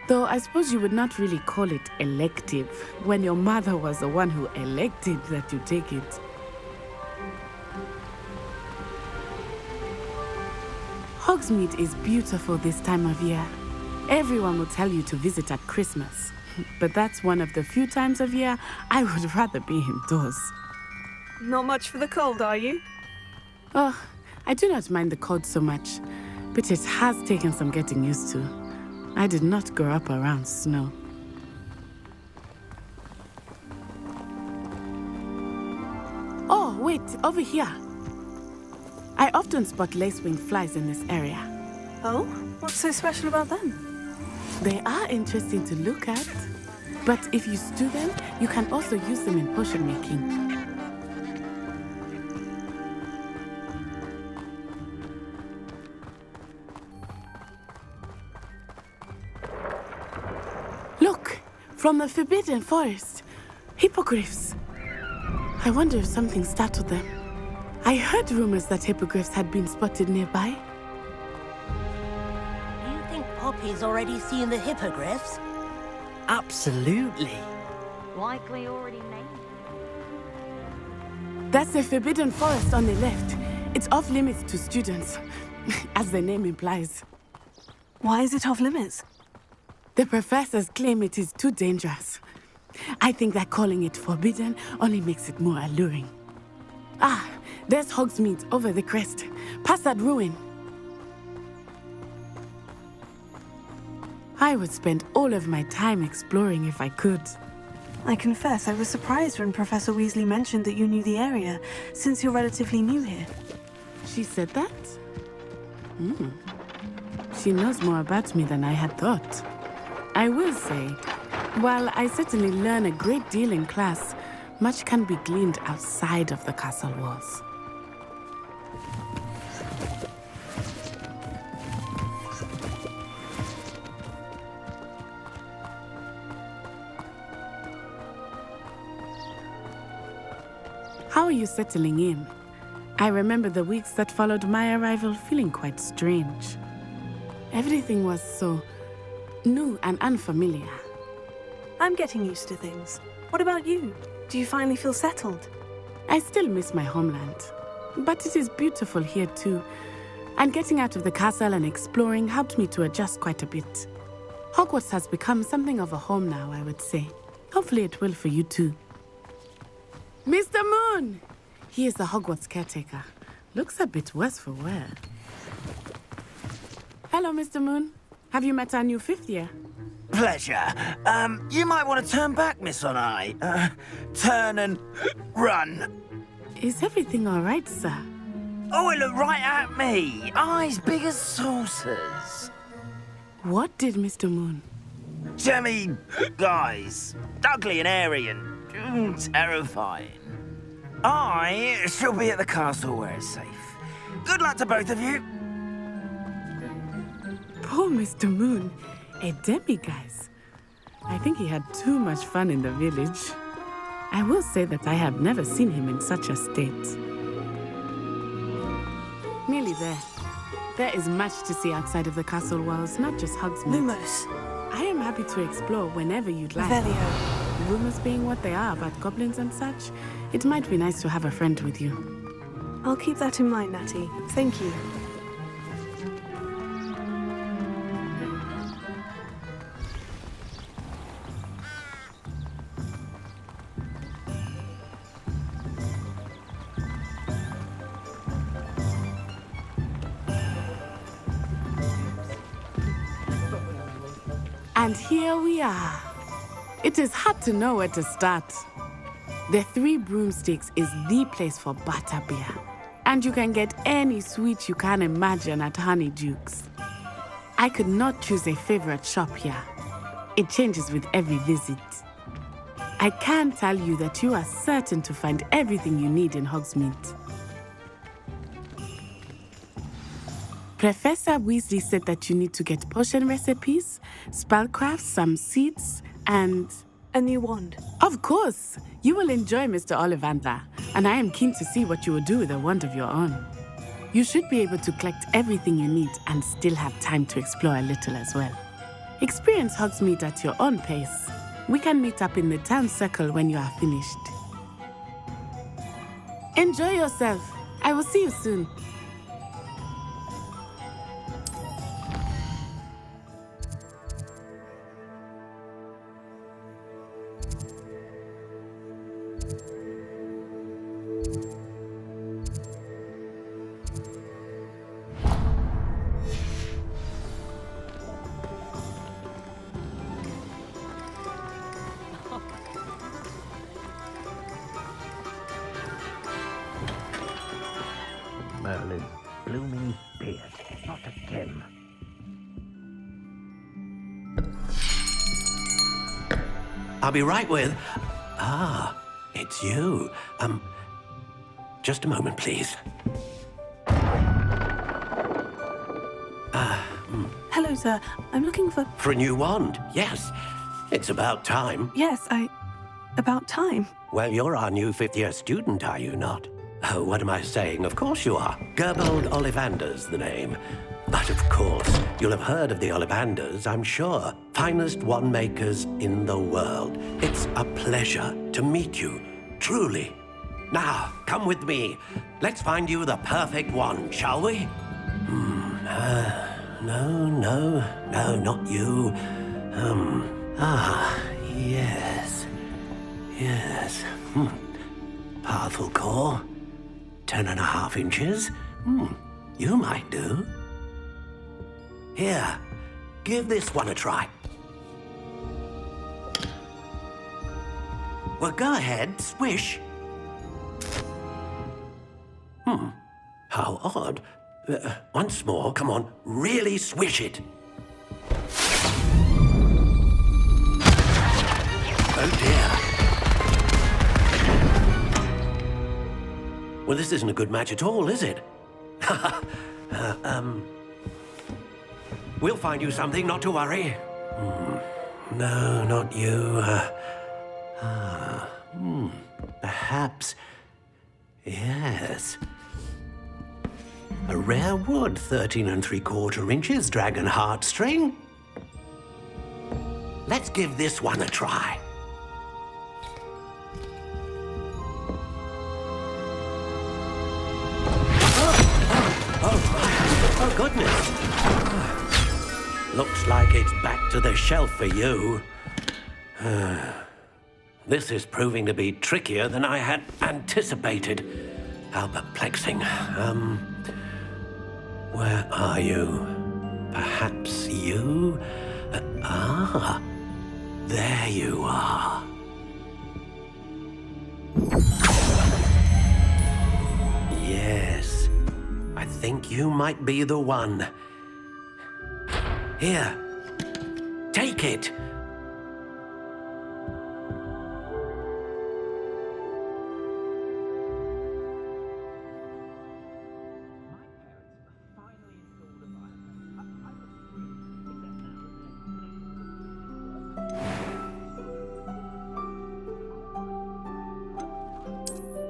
T: Though I suppose you would not really call it elective when your mother was the one who elected that you take it. Hogsmeade is beautiful this time of year. Everyone will tell you to visit at Christmas, but that's one of the few times of year I would rather be indoors.
B: Not much for the cold, are you?
T: Oh, I do not mind the cold so much, but it has taken some getting used to. I did not grow up around snow. Oh, wait, over here. I often spot lacewing flies in this area.
B: Oh? What's so special about them?
T: They are interesting to look at, but if you stew them, you can also use them in potion making. Look, from the Forbidden Forest, hippogriffs. I wonder if something startled them. I heard rumors that hippogriffs had been spotted nearby.
N: Do you think Poppy's already seen the hippogriffs?
L: Absolutely.
Q: Likely already named.
T: That's the Forbidden Forest on the left. It's off limits to students, as the name implies.
B: Why is it off limits?
T: The professors claim it is too dangerous. I think that calling it forbidden only makes it more alluring. Ah, there's Hogsmeade over the crest, past that ruin. I would spend all of my time exploring if I could.
B: I confess I was surprised when Professor Weasley mentioned that you knew the area, since you're relatively new here.
T: She said that? She knows more about me than I had thought. I will say, while I certainly learn a great deal in class, much can be gleaned outside of the castle walls. How are you settling in? I remember the weeks that followed my arrival feeling quite strange. Everything was so new and unfamiliar.
B: I'm getting used to things. What about you? Do you finally feel settled?
T: I still miss my homeland, but it is beautiful here too. And getting out of the castle and exploring helped me to adjust quite a bit. Hogwarts has become something of a home now, I would say. Hopefully it will for you too. Mr. Moon! He is the Hogwarts caretaker. Looks a bit worse for wear. Hello, Mr. Moon. Have you met our new fifth year?
I: Pleasure. You might want to turn back, Miss Onai. Turn and run.
T: Is everything all right, sir?
I: Oh, it looked right at me. Eyes big as saucers.
T: What did Mr. Moon?
I: Jemmy, guys. Ugly and airy and terrifying. I shall be at the castle where it's safe. Good luck to both of you.
T: Poor Mr. Moon. A demiguise. I think he had too much fun in the village. I will say that I have never seen him in such a state. Nearly there. There is much to see outside of the castle walls, not just Hogsmeade.
B: Lumos.
T: I am happy to explore whenever you'd like.
B: Velio.
T: Rumors being what they are about goblins and such, it might be nice to have a friend with you.
B: I'll keep that in mind, Natty. Thank you.
T: And here we are. It is hard to know where to start. The Three Broomsticks is the place for butterbeer. And you can get any sweet you can imagine at Honeydukes. I could not choose a favorite shop here. It changes with every visit. I can tell you that you are certain to find everything you need in Hogsmeade. Professor Weasley said that you need to get potion recipes, spellcrafts, some seeds, and...
B: a new wand.
T: Of course! You will enjoy Mr. Ollivander, and I am keen to see what you will do with a wand of your own. You should be able to collect everything you need and still have time to explore a little as well. Experience Hogsmeade at your own pace. We can meet up in the town circle when you are finished. Enjoy yourself. I will see you soon.
I: Merlin's blooming beard, not a Kim.
F: I'll be right with... it's you. Just a moment, please.
B: Hello, sir. I'm looking for...
F: For a new wand, yes. It's about time.
B: Yes, about time.
F: Well, you're our new fifth-year student, are you not? Oh, what am I saying? Of course you are. Gerbold Ollivander's the name. But of course, you'll have heard of the Ollivanders, I'm sure. Finest wand makers in the world. It's a pleasure to meet you, truly. Now, come with me. Let's find you the perfect wand, shall we? No, not you. Yes. Powerful core. 10.5 inches. You might do. Here, give this one a try. Well, go ahead, swish. How odd. Once more, come on, really swish it. Oh dear. Well, this isn't a good match at all, is it? We'll find you something, not to worry. No, not you. Perhaps... Yes. A rare wood, 13 3/4 inches, dragon heartstring. Let's give this one a try. Oh, goodness. Looks like it's back to the shelf for you. This is proving to be trickier than I had anticipated. How perplexing. Where are you? Perhaps you? There you are. Yes, I think you might be the one. Here, take it.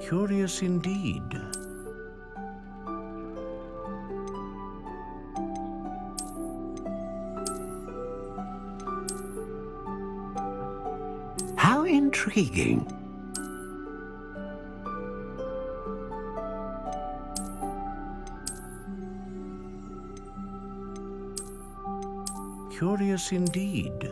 A: Curious indeed.
F: How intriguing.
A: Curious indeed.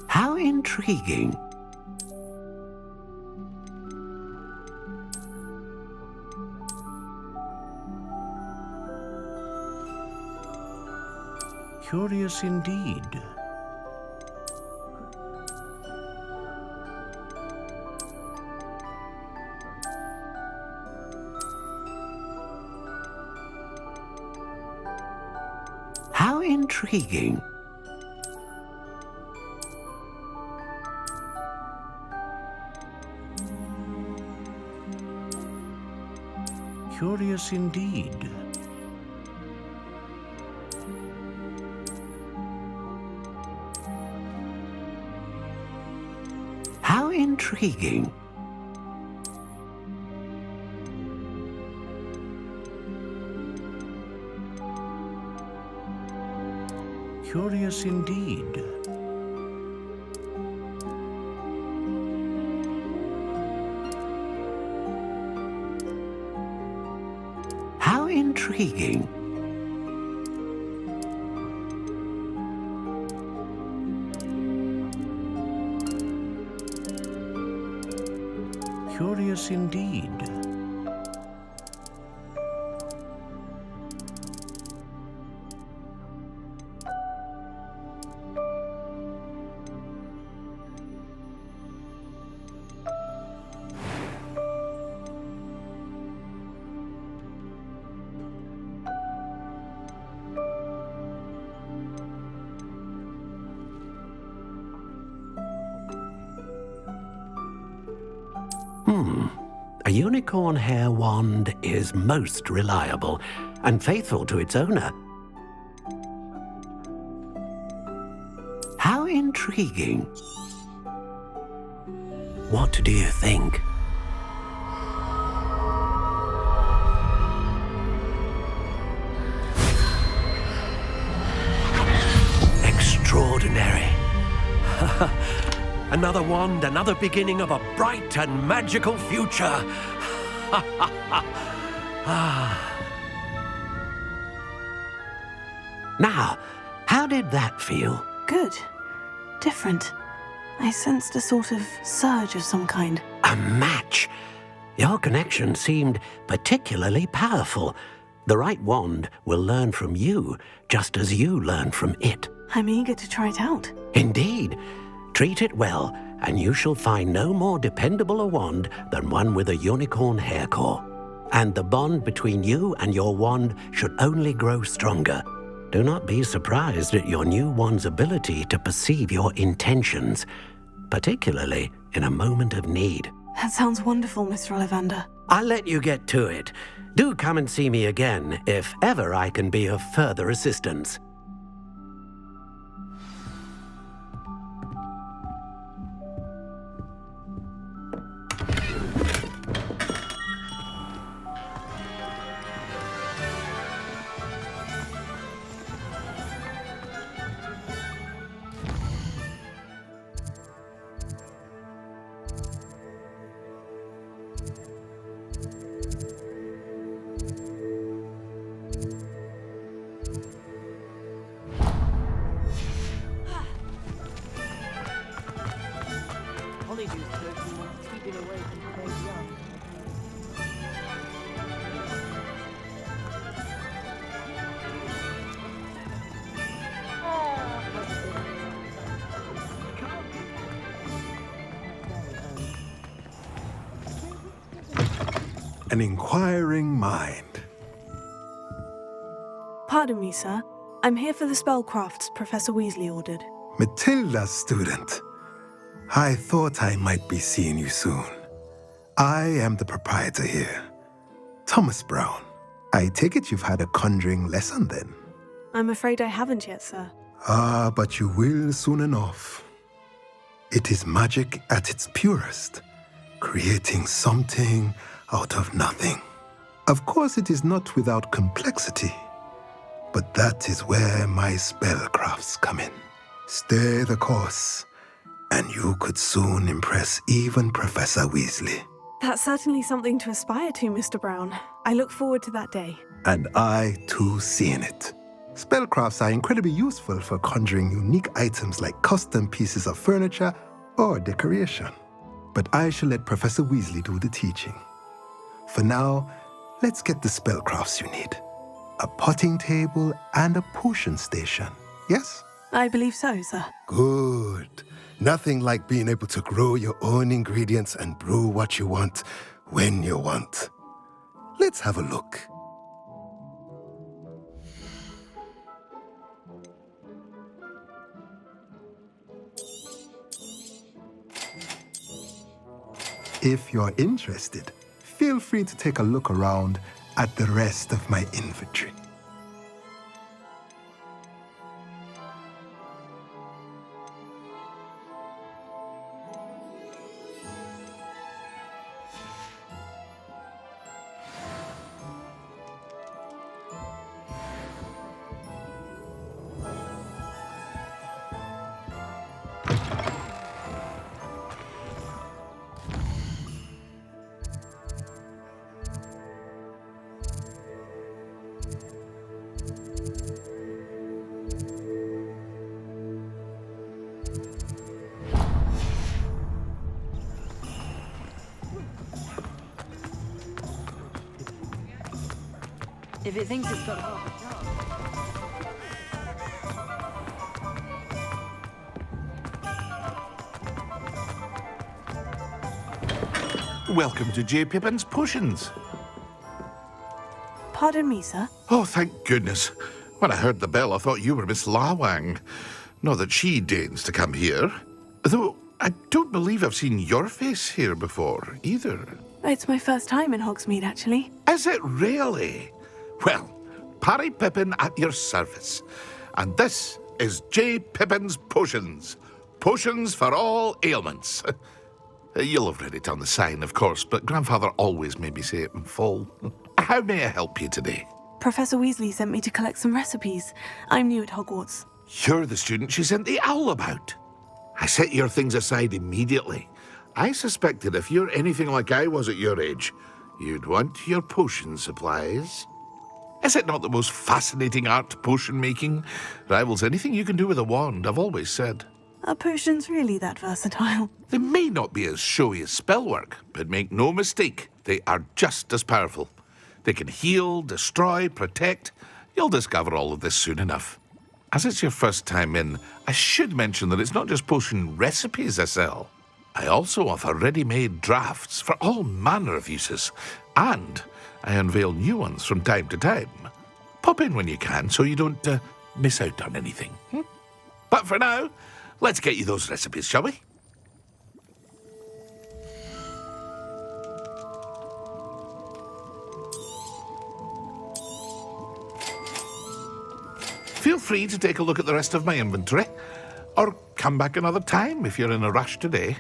F: How intriguing.
A: Curious indeed.
F: How intriguing.
A: Curious indeed.
F: How intriguing.
A: Curious indeed.
F: How intriguing.
A: Curious indeed.
F: A unicorn hair wand is most reliable and faithful to its owner. How intriguing. What do you think? Extraordinary. Another wand, another beginning of a bright and magical future. Now, how did that feel?
B: Good. Different. I sensed a sort of surge of some kind.
F: A match. Your connection seemed particularly powerful. The right wand will learn from you, just as you learn from it.
B: I'm eager to try it out.
F: Indeed. Treat it well, and you shall find no more dependable a wand than one with a unicorn hair core. And the bond between you and your wand should only grow stronger. Do not be surprised at your new wand's ability to perceive your intentions, particularly in a moment of need.
B: That sounds wonderful, Mr. Ollivander.
F: I'll let you get to it. Do come and see me again if ever I can be of further assistance.
O: An inquiring mind.
B: Pardon me, sir. I'm here for the spellcrafts Professor Weasley ordered.
O: Matilda's student. I thought I might be seeing you soon. I am the proprietor here, Thomas Brown. I take it you've had a conjuring lesson then?
B: I'm afraid I haven't yet, sir.
O: Ah, but you will soon enough. It is magic at its purest, creating something out of nothing. Of course, it is not without complexity, but that is where my spellcrafts come in. Stay the course, and you could soon impress even Professor Weasley.
B: That's certainly something to aspire to, Mr. Brown. I look forward to that day.
O: And I, too, seeing it. Spellcrafts are incredibly useful for conjuring unique items like custom pieces of furniture or decoration. But I shall let Professor Weasley do the teaching. For now, let's get the spellcrafts you need. A potting table and a potion station, yes?
B: I believe so, sir.
O: Good. Nothing like being able to grow your own ingredients and brew what you want when you want. Let's have a look. If you're interested, feel free to take a look around at the rest of my inventory.
L: If it thinks it's got half a chance.
E: Welcome to J. Pippin's Potions.
B: Pardon me, sir.
E: Oh, thank goodness. When I heard the bell, I thought you were Miss Lawang. Not that she deigns to come here. Though, I don't believe I've seen your face here before, either.
B: It's my first time in Hogsmeade, actually.
E: Is it really? Well, Parry Pippin at your service. And this is J. Pippin's Potions. Potions for all ailments. You'll have read it on the sign, of course, but Grandfather always made me say it in full. How may I help you today?
B: Professor Weasley sent me to collect some recipes. I'm new at Hogwarts.
E: You're the student she sent the owl about. I set your things aside immediately. I suspected if you're anything like I was at your age, you'd want your potion supplies. Is it not the most fascinating art, potion making? Rivals anything you can do with a wand, I've always said.
B: Are potions really that versatile?
E: They may not be as showy as spellwork, but make no mistake, they are just as powerful. They can heal, destroy, protect. You'll discover all of this soon enough. As it's your first time in, I should mention that it's not just potion recipes I sell. I also offer ready-made drafts for all manner of uses, and I unveil new ones from time to time. Pop in when you can so you don't miss out on anything. But for now, let's get you those recipes, shall we? Feel free to take a look at the rest of my inventory, or come back another time if you're in a rush today.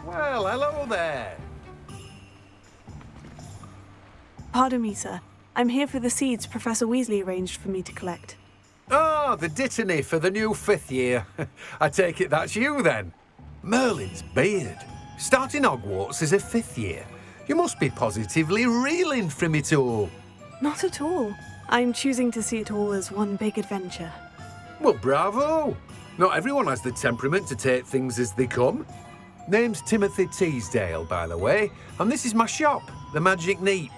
C: Well, hello there.
B: Pardon me, sir. I'm here for the seeds Professor Weasley arranged for me to collect.
C: Oh, the dittany for the new 5th year. I take it that's you, then. Merlin's beard. Starting Hogwarts as a 5th year. You must be positively reeling from it all.
B: Not at all. I'm choosing to see it all as one big adventure.
C: Well, bravo. Not everyone has the temperament to take things as they come. Name's Timothy Teasdale, by the way, and this is my shop, the Magic Neep.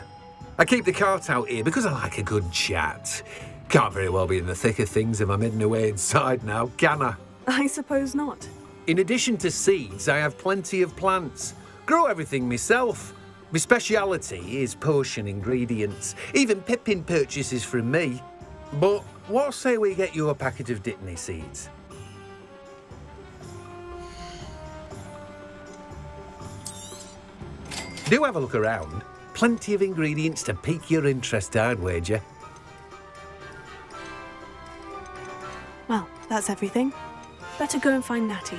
C: I keep the cart out here because I like a good chat. Can't very well be in the thick of things if I'm hidden away inside now, can I?
B: I suppose not.
C: In addition to seeds, I have plenty of plants. Grow everything myself. My speciality is potion ingredients. Even Pippin purchases from me. But what say we get you a packet of dittany seeds? Do have a look around. Plenty of ingredients to pique your interest, I'd wager.
B: Well, that's everything. Better go and find Natty.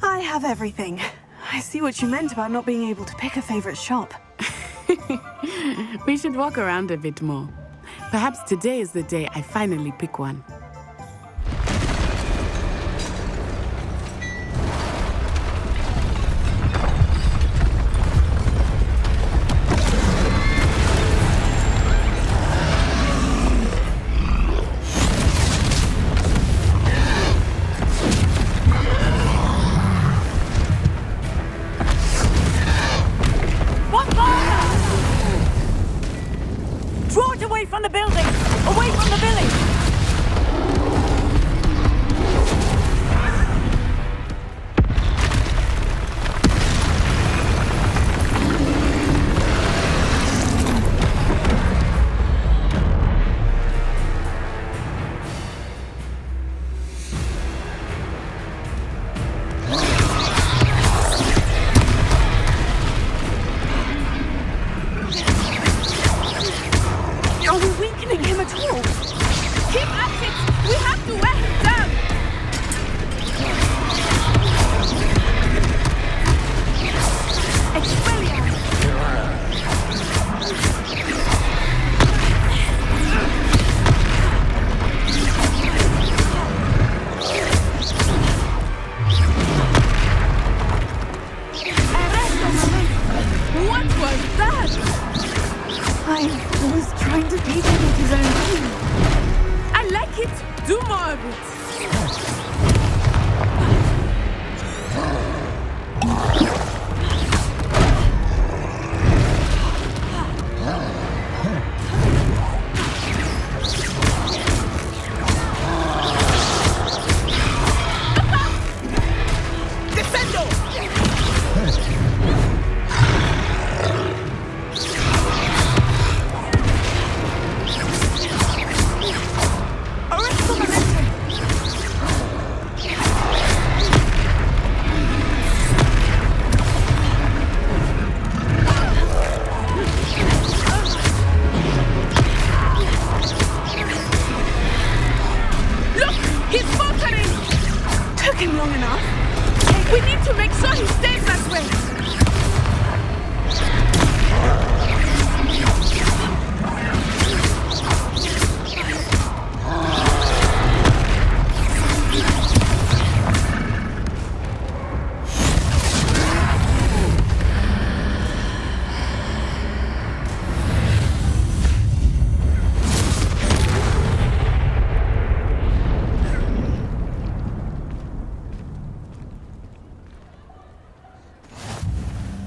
B: I have everything. I see what you meant about not being able to pick a favorite shop.
T: We should walk around a bit more. Perhaps today is the day I finally pick one.
U: Draw it away from the building! Away from the village!
P: at all. Keep at it! We have to wear him down! Expelliarmus! What was that?
B: I was trying to beat him with his own game.
P: I like it. Do more of it.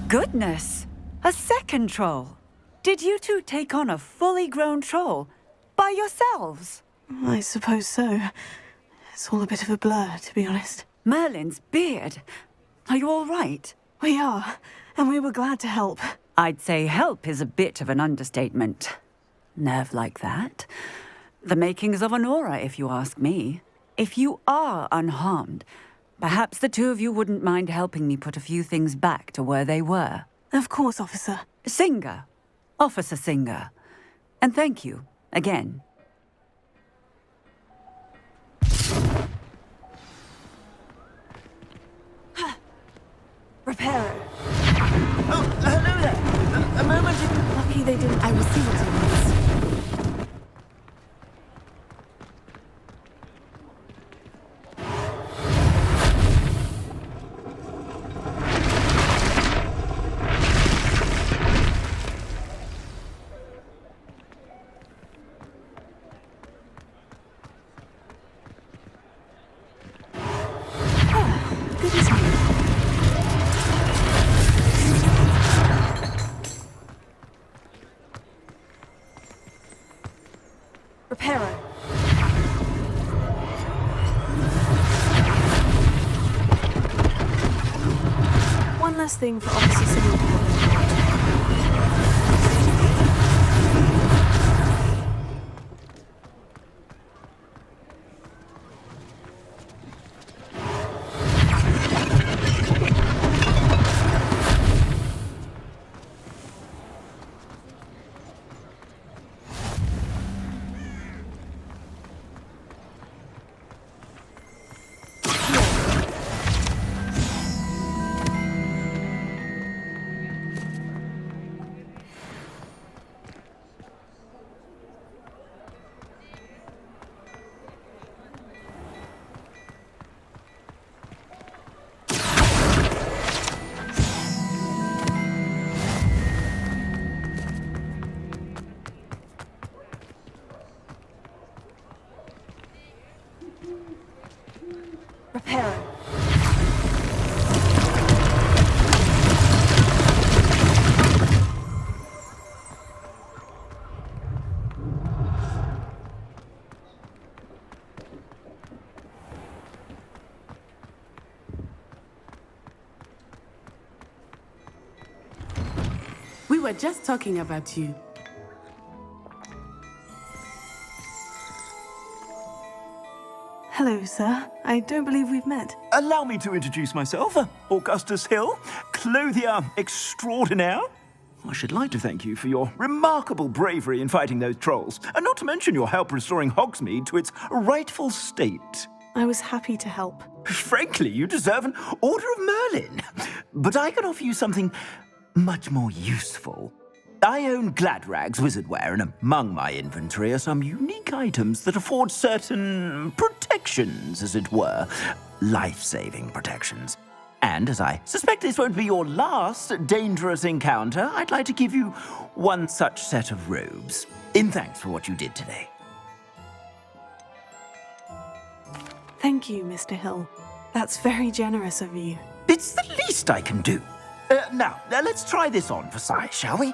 V: Goodness! A second troll! Did you two take on a fully grown troll by yourselves?
B: I suppose so. It's all a bit of a blur, to be honest.
V: Merlin's beard. Are you all right?
B: We are, and we were glad to help.
V: I'd say help is a bit of an understatement. Nerve like that. The makings of an aura, if you ask me. If you are unharmed, perhaps the two of you wouldn't mind helping me put a few things back to where they were.
B: Of course, officer.
V: Singer. Officer Singer. And thank you, again.
B: Reparo.
P: Oh, hello there. A moment.
B: Lucky they didn't. I will see what he wants. Thing for Officer Singer.
T: We were just talking about you.
B: Hello, sir. I don't believe we've met.
W: Allow me to introduce myself. Augustus Hill, clothier extraordinaire.
G: I should like to thank you for your remarkable bravery in fighting those trolls, and not to mention your help restoring Hogsmeade to its rightful state.
B: I was happy to help.
G: Frankly, you deserve an Order of Merlin. But I can offer you something much more useful. I own Gladrag's wizardware, and among my inventory are some unique items that afford certain protections, as it were. Life-saving protections. And as I suspect this won't be your last dangerous encounter, I'd like to give you one such set of robes, in thanks for what you did today.
B: Thank you, Mr. Hill. That's very generous of you.
G: It's the least I can do. Now, let's try this on for size, shall we?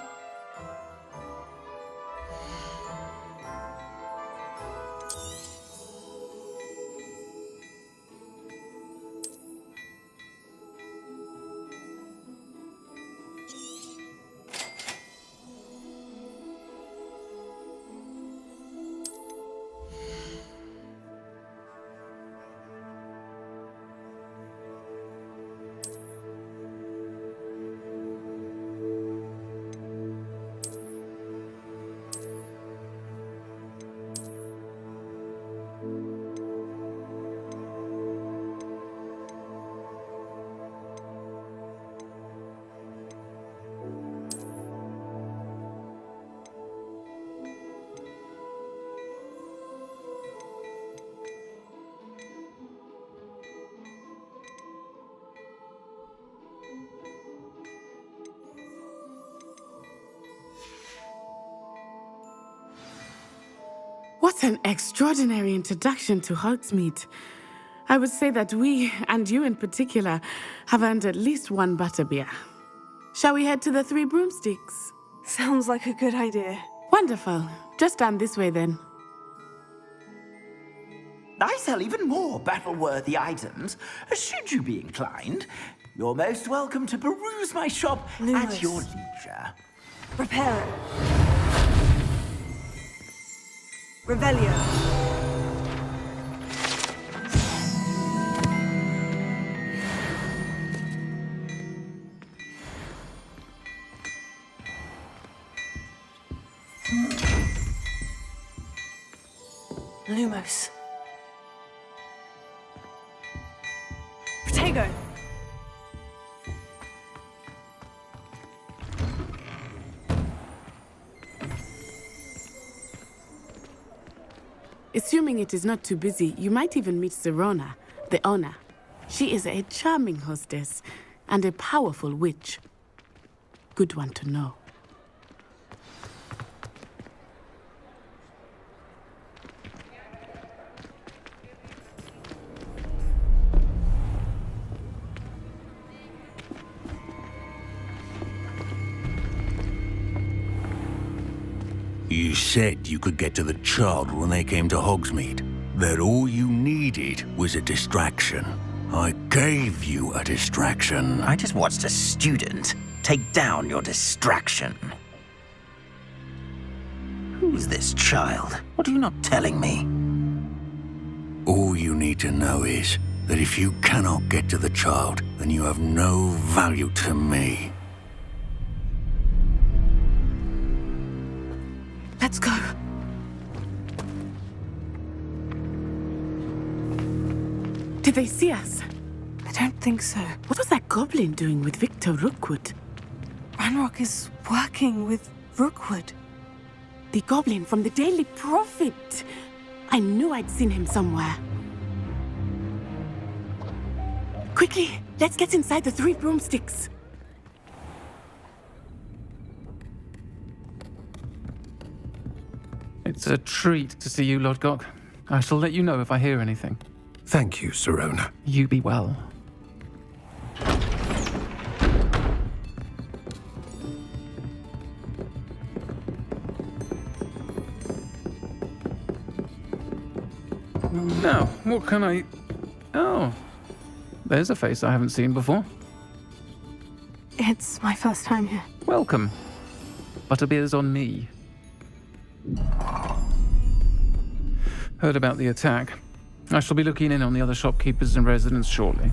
T: What an extraordinary introduction to Hogsmeade. I would say that we, and you in particular, have earned at least one butterbeer. Shall we head to the Three Broomsticks?
B: Sounds like a good idea.
T: Wonderful. Just down this way then.
G: I sell even more battle-worthy items. Should you be inclined, you're most welcome to peruse my shop at your leisure.
B: Reparo. Revelio. Lumos. Protego.
T: Assuming it is not too busy, you might even meet Sirona, the owner. She is a charming hostess and a powerful witch. Good one to know.
A: You said you could get to the child when they came to Hogsmeade. That all you needed was a distraction. I gave you a distraction.
I: I just watched a student take down your distraction. Who's this child? What are you not telling me?
A: All you need to know is that if you cannot get to the child, then you have no value to me.
B: Let's go.
T: Did they see us?
B: I don't think so.
T: What was that goblin doing with Victor Rookwood?
B: Ranrock is working with Rookwood.
T: The goblin from the Daily Prophet. I knew I'd seen him somewhere. Quickly, let's get inside the Three Broomsticks.
S: It's a treat to see you, Lodgok. I shall let you know if I hear anything.
C: Thank you, Sirona.
S: You be well. Now, what can I... Oh, there's a face I haven't seen before.
B: It's my first time here.
S: Welcome. Butterbeer's on me. Heard about the attack. I shall be looking in on the other shopkeepers and residents shortly.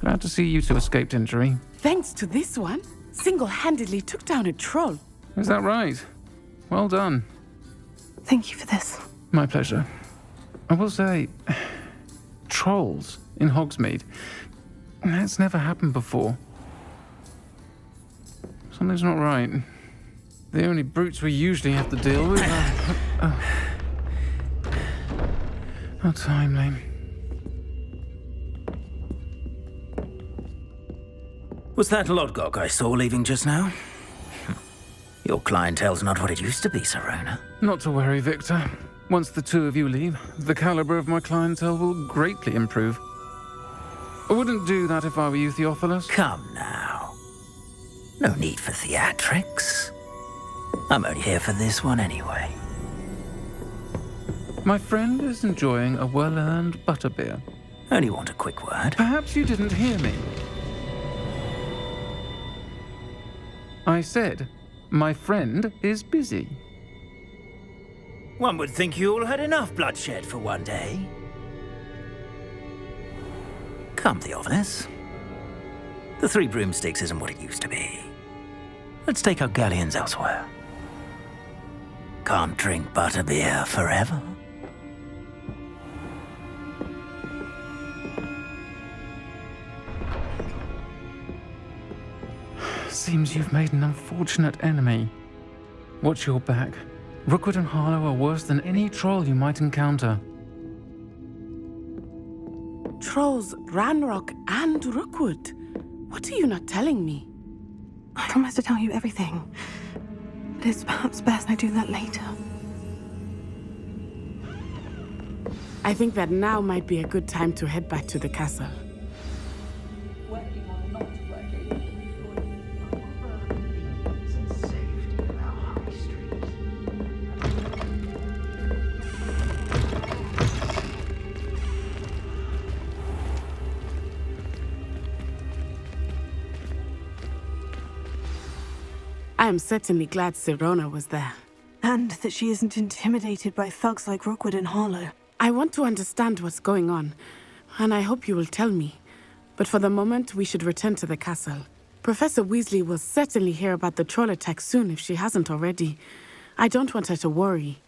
S: Glad to see you two escaped injury.
T: Thanks to this one, single-handedly took down a troll.
S: Is that right? Well done.
B: Thank you for this.
S: My pleasure. I will say, trolls in Hogsmeade. That's never happened before. Something's not right. The only brutes we usually have to deal with are... How timely.
I: Was that Lodgok I saw leaving just now? Your clientele's not what it used to be, Serona.
S: Not to worry, Victor. Once the two of you leave, the caliber of my clientele will greatly improve. I wouldn't do that if I were you, Theophilus.
I: Come now. No need for theatrics. I'm only here for this one anyway.
S: My friend is enjoying a well-earned butterbeer.
I: Only want a quick word.
S: Perhaps you didn't hear me. I said, my friend is busy.
I: One would think you all had enough bloodshed for one day. Come, Theophilus. The Three Broomsticks isn't what it used to be. Let's take our galleons elsewhere. Can't drink butterbeer forever.
S: Seems you've made an unfortunate enemy. Watch your back. Rookwood and Harlow are worse than any troll you might encounter.
T: Trolls, Ranrock, and Rookwood. What are you not telling me?
B: I promised to tell you everything. But it's perhaps best I do that later.
T: I think that now might be a good time to head back to the castle. I am certainly glad Serona was there.
B: And that she isn't intimidated by thugs like Rookwood and Harlow.
T: I want to understand what's going on, and I hope you will tell me. But for the moment, we should return to the castle. Professor Weasley will certainly hear about the troll attack soon if she hasn't already. I don't want her to worry.